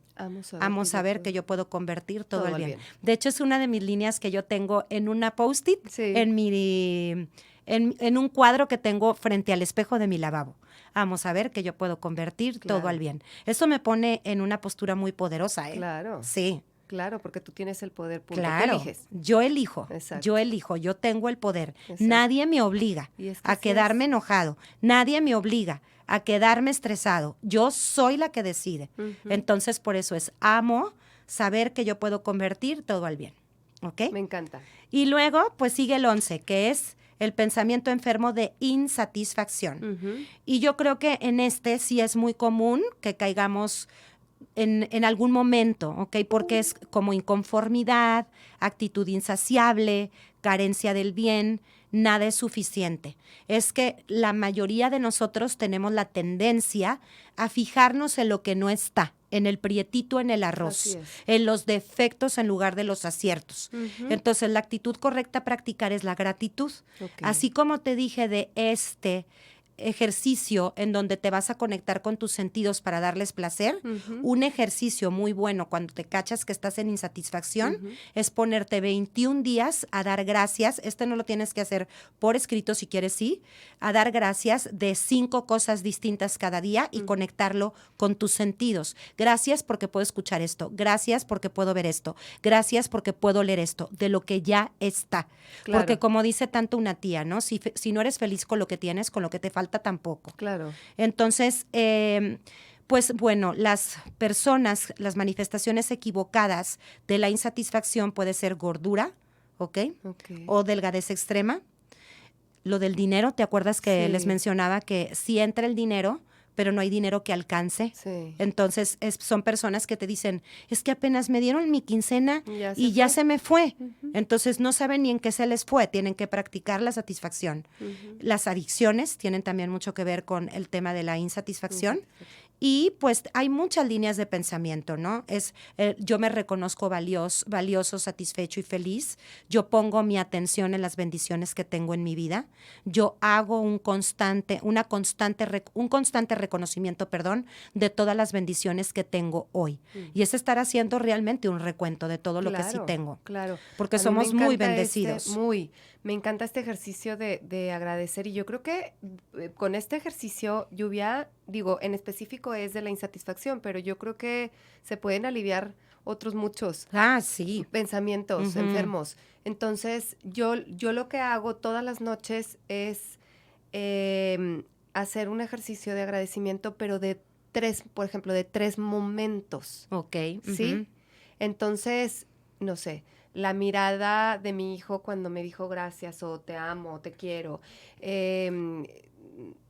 [SPEAKER 3] Amo saber que yo puedo convertir todo al bien. De hecho, es una de mis líneas que yo tengo en una post-it,
[SPEAKER 2] Sí.
[SPEAKER 3] en un cuadro que tengo frente al espejo de mi lavabo. Amo saber que yo puedo convertir
[SPEAKER 2] Claro.
[SPEAKER 3] todo al bien. Eso me pone en una postura muy poderosa, ¿eh?
[SPEAKER 2] Claro.
[SPEAKER 3] Sí.
[SPEAKER 2] Claro, porque tú tienes el poder, punto. Tú
[SPEAKER 3] Claro,
[SPEAKER 2] eliges.
[SPEAKER 3] yo elijo,
[SPEAKER 2] Exacto.
[SPEAKER 3] yo tengo el poder.
[SPEAKER 2] Exacto.
[SPEAKER 3] Nadie me obliga
[SPEAKER 2] Y es que
[SPEAKER 3] a
[SPEAKER 2] así
[SPEAKER 3] quedarme
[SPEAKER 2] es.
[SPEAKER 3] enojado, nadie me obliga a quedarme estresado. Yo soy la que decide. Entonces, por eso amo saber que yo puedo convertir todo al bien. ¿Ok?
[SPEAKER 2] Me encanta.
[SPEAKER 3] Y luego, pues sigue el 11, que es el pensamiento enfermo de insatisfacción. Y yo creo que en este sí es muy común que caigamos en algún momento, ¿ok? Porque es como inconformidad, actitud insaciable, carencia del bien, nada es suficiente. Es que la mayoría de nosotros tenemos la tendencia a fijarnos en lo que no está, en el prietito en el arroz,
[SPEAKER 2] Así es.
[SPEAKER 3] en los defectos en lugar de los aciertos. Entonces, la actitud correcta a practicar es la gratitud.
[SPEAKER 2] Ok.
[SPEAKER 3] Así como te dije de este ejercicio en donde te vas a conectar con tus sentidos para darles placer, un ejercicio muy bueno cuando te cachas que estás en insatisfacción es ponerte 21 días a dar gracias. No lo tienes que hacer por escrito si quieres, sí, a dar gracias de 5 cosas distintas cada día y conectarlo con tus sentidos. Gracias porque puedo escuchar esto, gracias porque puedo ver esto, gracias porque puedo leer esto, de lo que ya está.
[SPEAKER 2] Claro.
[SPEAKER 3] Porque como dice tanto una tía, ¿no? Si no eres feliz con lo que tienes, con lo que te falta tampoco.
[SPEAKER 2] Claro.
[SPEAKER 3] Entonces, pues bueno, las manifestaciones equivocadas de la insatisfacción puede ser gordura, ¿ok? O delgadez extrema. Lo del dinero, ¿te acuerdas que
[SPEAKER 2] Sí.
[SPEAKER 3] les mencionaba que sí entra el dinero, pero no hay dinero que alcance?
[SPEAKER 2] Sí.
[SPEAKER 3] Entonces, son personas que te dicen, es que apenas me dieron mi quincena
[SPEAKER 2] Ya se
[SPEAKER 3] y ya
[SPEAKER 2] fue.
[SPEAKER 3] se me fue. Entonces, no saben ni en qué se les fue. Tienen que practicar la satisfacción. Las adicciones tienen también mucho que ver con el tema de la insatisfacción. Y pues hay muchas líneas de pensamiento, ¿no? Yo me reconozco valioso, satisfecho y feliz. Yo pongo mi atención en las bendiciones que tengo en mi vida. Yo hago un constante reconocimiento, de todas las bendiciones que tengo hoy. Y es estar haciendo realmente un recuento de todo lo que sí tengo.
[SPEAKER 2] Claro.
[SPEAKER 3] Porque
[SPEAKER 2] A mí
[SPEAKER 3] somos
[SPEAKER 2] me
[SPEAKER 3] muy
[SPEAKER 2] encanta
[SPEAKER 3] bendecidos.
[SPEAKER 2] Me encanta este ejercicio de agradecer y yo creo que con este ejercicio, Lluvia, digo, en específico es de la insatisfacción, pero yo creo que se pueden aliviar otros muchos
[SPEAKER 3] Sí.
[SPEAKER 2] pensamientos enfermos. Entonces, yo lo que hago todas las noches es hacer un ejercicio de agradecimiento, pero por ejemplo, de 3 momentos.
[SPEAKER 3] Ok.
[SPEAKER 2] ¿Sí? Entonces, no sé, la mirada de mi hijo cuando me dijo gracias o te amo, o te quiero,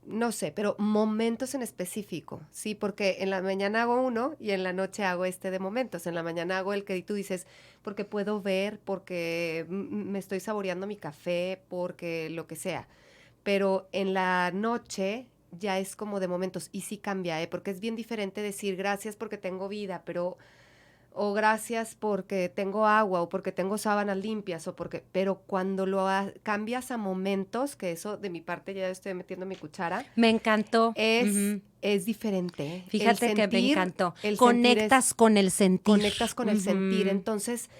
[SPEAKER 2] no sé, pero momentos en específico, ¿sí? Porque en la mañana hago uno y en la noche hago de momentos. En la mañana hago el que tú dices, porque puedo ver, porque me estoy saboreando mi café, porque lo que sea. Pero en la noche ya es como de momentos y sí cambia, porque es bien diferente decir gracias porque tengo vida, o gracias porque tengo agua, o porque tengo sábanas limpias, pero cuando cambias a momentos, que eso de mi parte ya estoy metiendo mi cuchara,
[SPEAKER 3] Me encantó.
[SPEAKER 2] es diferente.
[SPEAKER 3] Fíjate que me encantó.
[SPEAKER 2] El
[SPEAKER 3] Conectas con el sentir.
[SPEAKER 2] Conectas con el sentir. Entonces,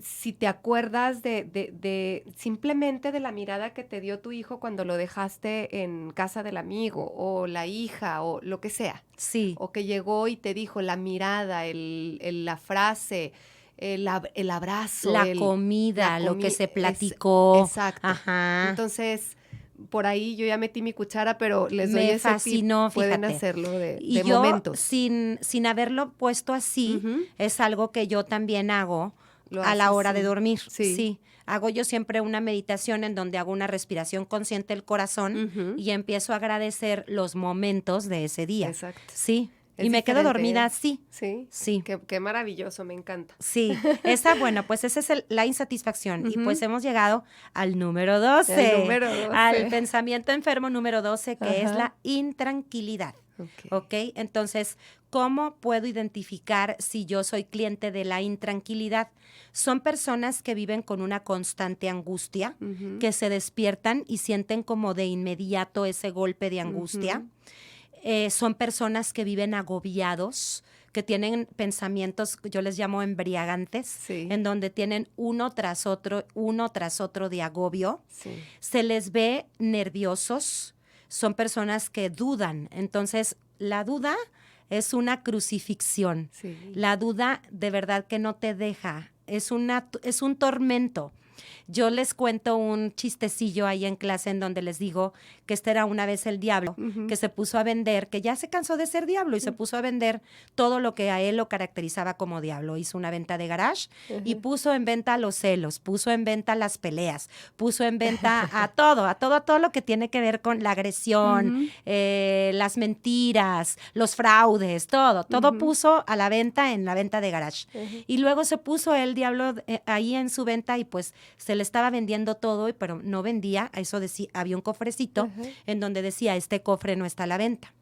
[SPEAKER 2] si te acuerdas de simplemente de la mirada que te dio tu hijo cuando lo dejaste en casa del amigo, o la hija, o lo que sea.
[SPEAKER 3] Sí.
[SPEAKER 2] O que llegó y te dijo la mirada, la frase, el abrazo.
[SPEAKER 3] La comida, lo que se platicó.
[SPEAKER 2] Exacto.
[SPEAKER 3] Ajá.
[SPEAKER 2] Entonces, por ahí yo ya metí mi cuchara, pero les doy
[SPEAKER 3] Me
[SPEAKER 2] ese
[SPEAKER 3] fascinó,
[SPEAKER 2] tip. Pueden
[SPEAKER 3] fíjate.
[SPEAKER 2] hacerlo de
[SPEAKER 3] yo,
[SPEAKER 2] momentos.
[SPEAKER 3] sin haberlo puesto así, es algo que yo también hago
[SPEAKER 2] Lo
[SPEAKER 3] a la
[SPEAKER 2] haces,
[SPEAKER 3] hora
[SPEAKER 2] sí.
[SPEAKER 3] de dormir.
[SPEAKER 2] Sí.
[SPEAKER 3] Hago yo siempre una meditación en donde hago una respiración consciente del corazón y empiezo a agradecer los momentos de ese día.
[SPEAKER 2] Exacto.
[SPEAKER 3] Sí.
[SPEAKER 2] Es
[SPEAKER 3] Y me quedo
[SPEAKER 2] diferente,
[SPEAKER 3] dormida
[SPEAKER 2] ¿eh?
[SPEAKER 3] así.
[SPEAKER 2] Sí.
[SPEAKER 3] Sí.
[SPEAKER 2] Qué maravilloso, me encanta.
[SPEAKER 3] Sí, bueno, pues esa es la insatisfacción. Y pues hemos llegado al número 12.
[SPEAKER 2] El número 12.
[SPEAKER 3] Al pensamiento enfermo número 12, que es
[SPEAKER 2] Ajá.
[SPEAKER 3] la intranquilidad. ¿Ok? Entonces, ¿cómo puedo identificar si yo soy cliente de la intranquilidad? Son personas que viven con una constante angustia, que se despiertan y sienten como de inmediato ese golpe de angustia. Son personas que viven agobiados, que tienen pensamientos, yo les llamo embriagantes,
[SPEAKER 2] Sí.
[SPEAKER 3] en donde tienen uno tras otro de agobio.
[SPEAKER 2] Sí.
[SPEAKER 3] Se les ve nerviosos, son personas que dudan. Entonces, la duda es una crucifixión.
[SPEAKER 2] Sí.
[SPEAKER 3] La duda de verdad que no te deja, es un tormento. Yo les cuento un chistecillo ahí en clase en donde les digo que este era una vez el diablo, que se puso a vender, que ya se cansó de ser diablo y se puso a vender todo lo que a él lo caracterizaba como diablo. Hizo una venta de garage y puso en venta los celos, puso en venta las peleas, puso en venta a todo lo que tiene que ver con la agresión, las mentiras, los fraudes, todo puso a la venta en la venta de garage. Y luego se puso el diablo ahí en su venta y pues se le estaba vendiendo todo, pero no vendía, eso decía, había un cofrecito en donde decía, este cofre no está a la venta.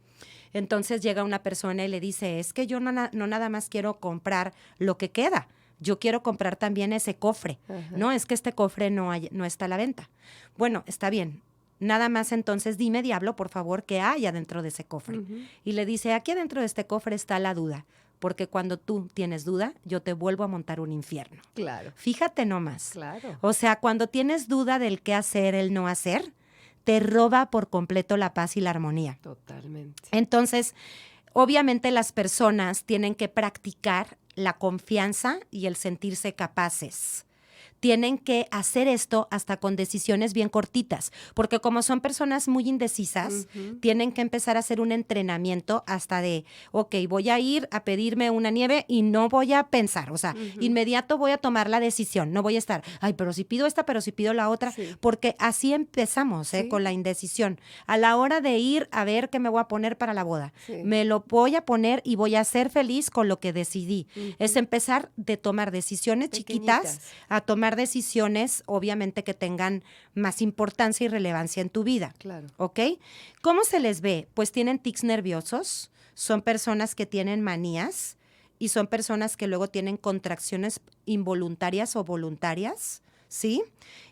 [SPEAKER 3] Entonces llega una persona y le dice, es que yo no nada más quiero comprar lo que queda, yo quiero comprar también ese cofre. No, es que este cofre no está a la venta. Bueno, está bien. Nada más entonces dime, diablo, por favor, ¿qué hay adentro de ese cofre? Y le dice, aquí adentro de este cofre está la duda, porque cuando tú tienes duda, yo te vuelvo a montar un infierno.
[SPEAKER 2] Claro.
[SPEAKER 3] Fíjate nomás.
[SPEAKER 2] Claro.
[SPEAKER 3] O sea, cuando tienes duda del qué hacer, el no hacer, te roba por completo la paz y la armonía.
[SPEAKER 2] Totalmente.
[SPEAKER 3] Entonces, obviamente las personas tienen que practicar la confianza y el sentirse capaces. Tienen que hacer esto hasta con decisiones bien cortitas, porque como son personas muy indecisas, tienen que empezar a hacer un entrenamiento hasta de, ok, voy a ir a pedirme una nieve y no voy a pensar, o sea, inmediato voy a tomar la decisión, no voy a estar, ay, pero si pido esta, pero si pido la otra, porque así empezamos con la indecisión. A la hora de ir a ver qué me voy a poner para la boda, me lo voy a poner y voy a ser feliz con lo que decidí. Es empezar de tomar decisiones chiquitas a tomar decisiones, obviamente, que tengan más importancia y relevancia en tu vida.
[SPEAKER 2] Claro.
[SPEAKER 3] ¿Ok? ¿Cómo se les ve? Pues tienen tics nerviosos, son personas que tienen manías y son personas que luego tienen contracciones involuntarias o voluntarias, ¿sí?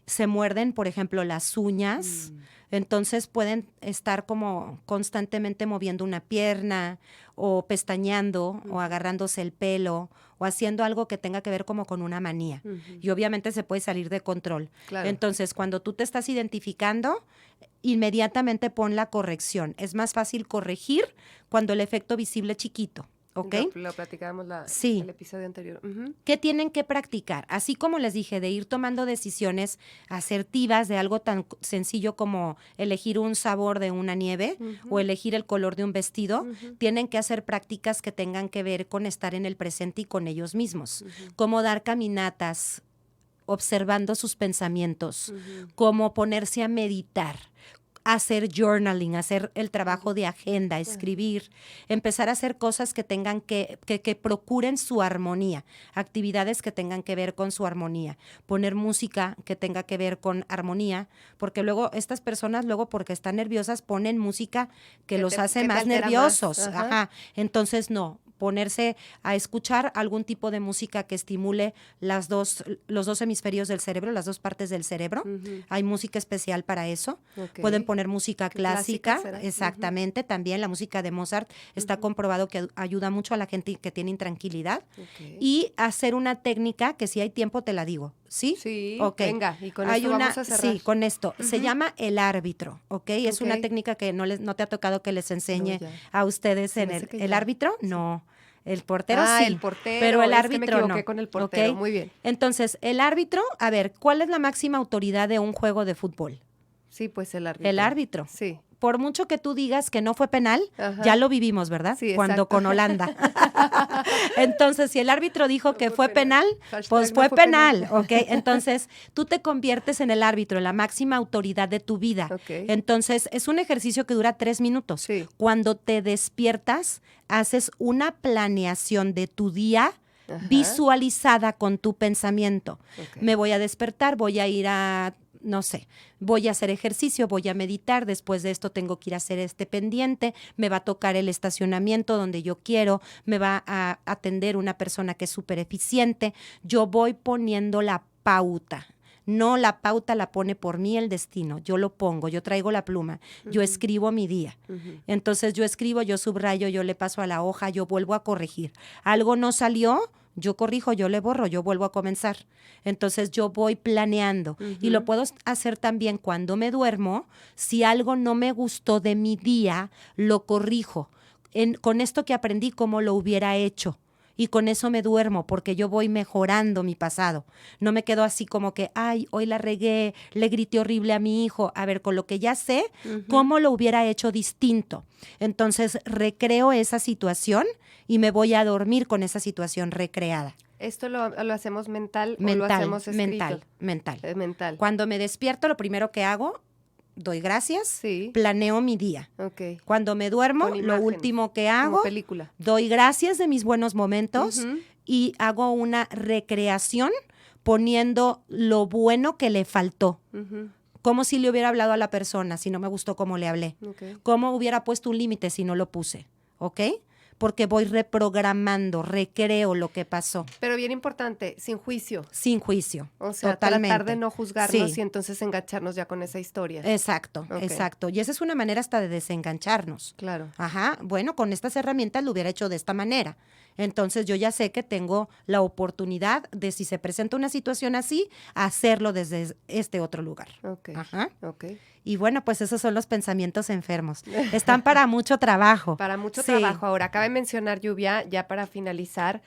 [SPEAKER 3] Se muerden, por ejemplo, las uñas. Entonces pueden estar como constantemente moviendo una pierna o pestañeando o agarrándose el pelo o haciendo algo que tenga que ver como con una manía. Y obviamente se puede salir de control.
[SPEAKER 2] Claro.
[SPEAKER 3] Entonces, cuando tú te estás identificando, inmediatamente pon la corrección. Es más fácil corregir cuando el efecto visible es chiquito. ¿Ok?
[SPEAKER 2] Lo platicábamos
[SPEAKER 3] Sí.
[SPEAKER 2] el episodio anterior.
[SPEAKER 3] ¿Qué tienen que practicar? Así como les dije, de ir tomando decisiones asertivas de algo tan sencillo como elegir un sabor de una nieve o elegir el color de un vestido, tienen que hacer prácticas que tengan que ver con estar en el presente y con ellos mismos, como dar caminatas, observando sus pensamientos, como ponerse a meditar, hacer journaling, hacer el trabajo de agenda, escribir, empezar a hacer cosas que tengan que procuren su armonía, actividades que tengan que ver con su armonía, poner música que tenga que ver con armonía, porque luego estas personas, porque están nerviosas, ponen música que los hace más nerviosos. Ajá. Entonces, no. Ponerse a escuchar algún tipo de música que estimule los dos hemisferios del cerebro, las dos partes del cerebro. Hay música especial para eso. Okay. Pueden poner música clásica, exactamente. También la música de Mozart está comprobado que ayuda mucho a la gente que tiene intranquilidad. Okay. Y hacer una técnica que si hay tiempo te la digo. ¿Sí?
[SPEAKER 2] Sí,
[SPEAKER 3] okay.
[SPEAKER 2] Venga, y con esto vamos a cerrar.
[SPEAKER 3] Sí, con esto. Se llama el árbitro, ¿ok? Es una técnica que no te ha tocado que les enseñe a ustedes en el árbitro. Sí. No. El portero sí,
[SPEAKER 2] el portero,
[SPEAKER 3] pero el árbitro
[SPEAKER 2] me equivoqué
[SPEAKER 3] no.
[SPEAKER 2] Con el portero, ¿okay? Muy bien.
[SPEAKER 3] Entonces, el árbitro, a ver, ¿cuál es la máxima autoridad de un juego de fútbol?
[SPEAKER 2] Sí, pues el árbitro.
[SPEAKER 3] El árbitro.
[SPEAKER 2] Sí.
[SPEAKER 3] Por mucho que tú digas que no fue penal,
[SPEAKER 2] Ajá.
[SPEAKER 3] ya lo vivimos, ¿verdad?
[SPEAKER 2] Sí,
[SPEAKER 3] cuando
[SPEAKER 2] exacto.
[SPEAKER 3] con Holanda. Entonces, si el árbitro dijo que fue penal,
[SPEAKER 2] Hashtag
[SPEAKER 3] pues
[SPEAKER 2] no
[SPEAKER 3] fue
[SPEAKER 2] fue
[SPEAKER 3] penal,
[SPEAKER 2] penal.
[SPEAKER 3] ¿ok? Entonces, tú te conviertes en el árbitro, en la máxima autoridad de tu vida.
[SPEAKER 2] Ok.
[SPEAKER 3] Entonces, es un ejercicio que dura 3 minutos.
[SPEAKER 2] Sí.
[SPEAKER 3] Cuando te despiertas, haces una planeación de tu día
[SPEAKER 2] Ajá.
[SPEAKER 3] visualizada con tu pensamiento.
[SPEAKER 2] Ok.
[SPEAKER 3] Me voy a despertar, voy a ir a, no sé, voy a hacer ejercicio, voy a meditar, después de esto tengo que ir a hacer este pendiente, me va a tocar el estacionamiento donde yo quiero, me va a atender una persona que es súper eficiente. Yo voy poniendo la pauta. No, la pauta la pone por mí el destino, yo lo pongo, yo traigo la pluma, yo escribo mi día. Entonces yo escribo, yo subrayo, yo le paso a la hoja, yo vuelvo a corregir. Algo no salió, yo corrijo, yo le borro, yo vuelvo a comenzar. Entonces yo voy planeando y lo puedo hacer también cuando me duermo. Si algo no me gustó de mi día, lo corrijo. Con esto que aprendí, cómo lo hubiera hecho. Y con eso me duermo porque yo voy mejorando mi pasado. No me quedo así como que, ay, hoy la regué, le grité horrible a mi hijo. A ver, con lo que ya sé, cómo lo hubiera hecho distinto. Entonces recreo esa situación y me voy a dormir con esa situación recreada.
[SPEAKER 2] ¿Esto lo hacemos mental o lo hacemos escrito?
[SPEAKER 3] Mental.
[SPEAKER 2] Mental.
[SPEAKER 3] Cuando me despierto, lo primero que hago, doy gracias,
[SPEAKER 2] Sí.
[SPEAKER 3] planeo mi día.
[SPEAKER 2] Ok.
[SPEAKER 3] Cuando me duermo,
[SPEAKER 2] Con
[SPEAKER 3] lo
[SPEAKER 2] imágenes,
[SPEAKER 3] último que
[SPEAKER 2] Como
[SPEAKER 3] hago,
[SPEAKER 2] película.
[SPEAKER 3] doy gracias de mis buenos momentos
[SPEAKER 2] Ujú.
[SPEAKER 3] y hago una recreación poniendo lo bueno que le faltó.
[SPEAKER 2] Ujú.
[SPEAKER 3] Como si le hubiera hablado a la persona, si no me gustó cómo le hablé.
[SPEAKER 2] Ok.
[SPEAKER 3] Cómo hubiera puesto un límite si no lo puse, ¿ok? Porque voy reprogramando, recreo lo que pasó,
[SPEAKER 2] Pero bien importante, sin juicio.
[SPEAKER 3] sin juicio.
[SPEAKER 2] O sea,
[SPEAKER 3] totalmente.
[SPEAKER 2] tratar de no juzgarnos
[SPEAKER 3] Sí.
[SPEAKER 2] y entonces engancharnos ya con esa historia.
[SPEAKER 3] Exacto,
[SPEAKER 2] Ok.
[SPEAKER 3] exacto. Y esa es una manera hasta de desengancharnos.
[SPEAKER 2] Claro.
[SPEAKER 3] Ajá, bueno, con estas herramientas lo hubiera hecho de esta manera. Entonces yo ya sé que tengo la oportunidad de, si se presenta una situación así, hacerlo desde este otro lugar.
[SPEAKER 2] Ok.
[SPEAKER 3] Ajá.
[SPEAKER 2] Ok.
[SPEAKER 3] Y bueno, pues esos son los pensamientos enfermos. Están para mucho trabajo.
[SPEAKER 2] Para mucho
[SPEAKER 3] Sí.
[SPEAKER 2] trabajo. Ahora, acaba de mencionar Lluvia, ya para finalizar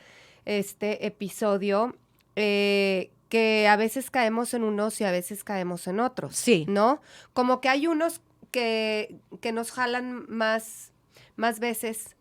[SPEAKER 2] este episodio, que a veces caemos en unos y a veces caemos en otros.
[SPEAKER 3] Sí.
[SPEAKER 2] ¿No? Como que hay unos que nos jalan más veces.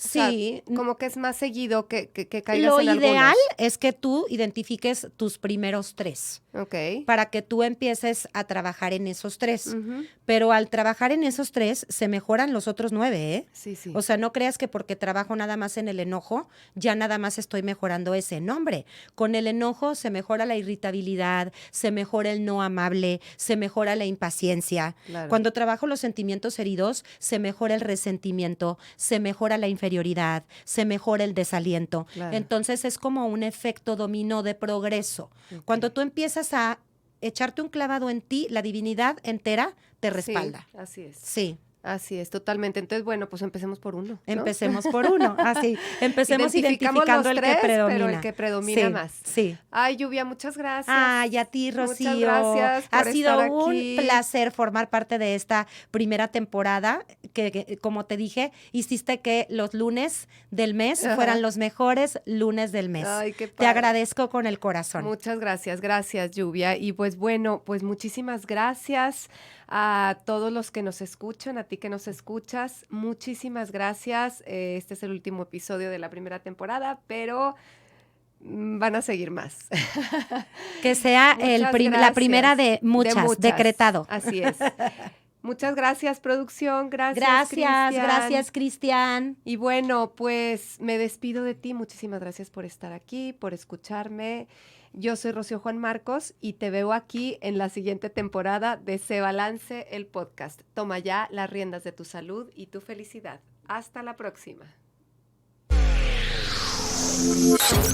[SPEAKER 2] O sea,
[SPEAKER 3] Sí.
[SPEAKER 2] como que es más seguido que caigas
[SPEAKER 3] Lo
[SPEAKER 2] en algunos.
[SPEAKER 3] ideal es que tú identifiques tus primeros 3
[SPEAKER 2] Ok.
[SPEAKER 3] para que tú empieces a trabajar en esos 3.
[SPEAKER 2] Ujú.
[SPEAKER 3] Pero al trabajar en esos 3 se mejoran los otros 9, ¿eh?
[SPEAKER 2] Sí, sí.
[SPEAKER 3] O sea, no creas que porque trabajo nada más en el enojo, ya nada más estoy mejorando ese. No, hombre, con el enojo se mejora la irritabilidad, se mejora el no amable, se mejora la impaciencia.
[SPEAKER 2] Claro.
[SPEAKER 3] Cuando trabajo los sentimientos heridos, se mejora el resentimiento, se mejora la inferioridad, se mejora el desaliento.
[SPEAKER 2] Claro.
[SPEAKER 3] Entonces es como un efecto dominó de progreso.
[SPEAKER 2] Ok.
[SPEAKER 3] Cuando tú empiezas a echarte un clavado en ti, la divinidad entera te respalda.
[SPEAKER 2] Sí, así es.
[SPEAKER 3] Sí.
[SPEAKER 2] Así es, totalmente. Entonces, bueno, pues empecemos por uno, ¿no?
[SPEAKER 3] Empecemos por uno, así. Empecemos
[SPEAKER 2] Identificamos
[SPEAKER 3] identificando
[SPEAKER 2] los
[SPEAKER 3] el
[SPEAKER 2] tres,
[SPEAKER 3] que predomina.
[SPEAKER 2] pero el que predomina
[SPEAKER 3] Sí,
[SPEAKER 2] más.
[SPEAKER 3] Sí.
[SPEAKER 2] Ay, Lluvia, muchas gracias.
[SPEAKER 3] Ay, a ti,
[SPEAKER 2] Muchas
[SPEAKER 3] Rocío.
[SPEAKER 2] gracias por
[SPEAKER 3] Ha sido
[SPEAKER 2] estar
[SPEAKER 3] un
[SPEAKER 2] aquí.
[SPEAKER 3] placer formar parte de esta primera temporada, que, como te dije, hiciste que los lunes del mes
[SPEAKER 2] Ajá.
[SPEAKER 3] fueran los mejores lunes del mes.
[SPEAKER 2] Ay, qué
[SPEAKER 3] Te
[SPEAKER 2] padre.
[SPEAKER 3] agradezco con el corazón.
[SPEAKER 2] Muchas gracias, gracias, Lluvia. Y pues bueno, pues muchísimas gracias a todos los que nos escuchan, a ti que nos escuchas. Muchísimas gracias. Este es el último episodio de la primera temporada, pero van a seguir más.
[SPEAKER 3] Que sea
[SPEAKER 2] Muchas
[SPEAKER 3] la
[SPEAKER 2] gracias.
[SPEAKER 3] primera de muchas, decretado.
[SPEAKER 2] Así es. Muchas gracias, producción. Gracias,
[SPEAKER 3] Gracias,
[SPEAKER 2] Cristian.
[SPEAKER 3] gracias, Cristian.
[SPEAKER 2] Y bueno, pues me despido de ti. Muchísimas gracias por estar aquí, por escucharme. Yo soy Rocío Juan Marcos y te veo aquí en la siguiente temporada de Se Balance el Podcast. Toma ya las riendas de tu salud y tu felicidad. Hasta la próxima.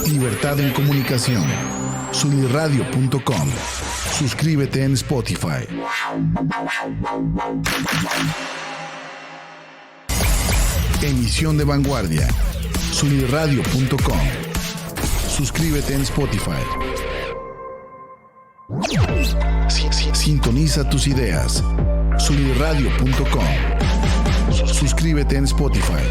[SPEAKER 1] Libertad en comunicación. Suliradio.com. Suscríbete en Spotify. Emisión de vanguardia. Suliradio.com. Suscríbete en Spotify. Sintoniza tus ideas. Suliradio.com. Suscríbete en Spotify.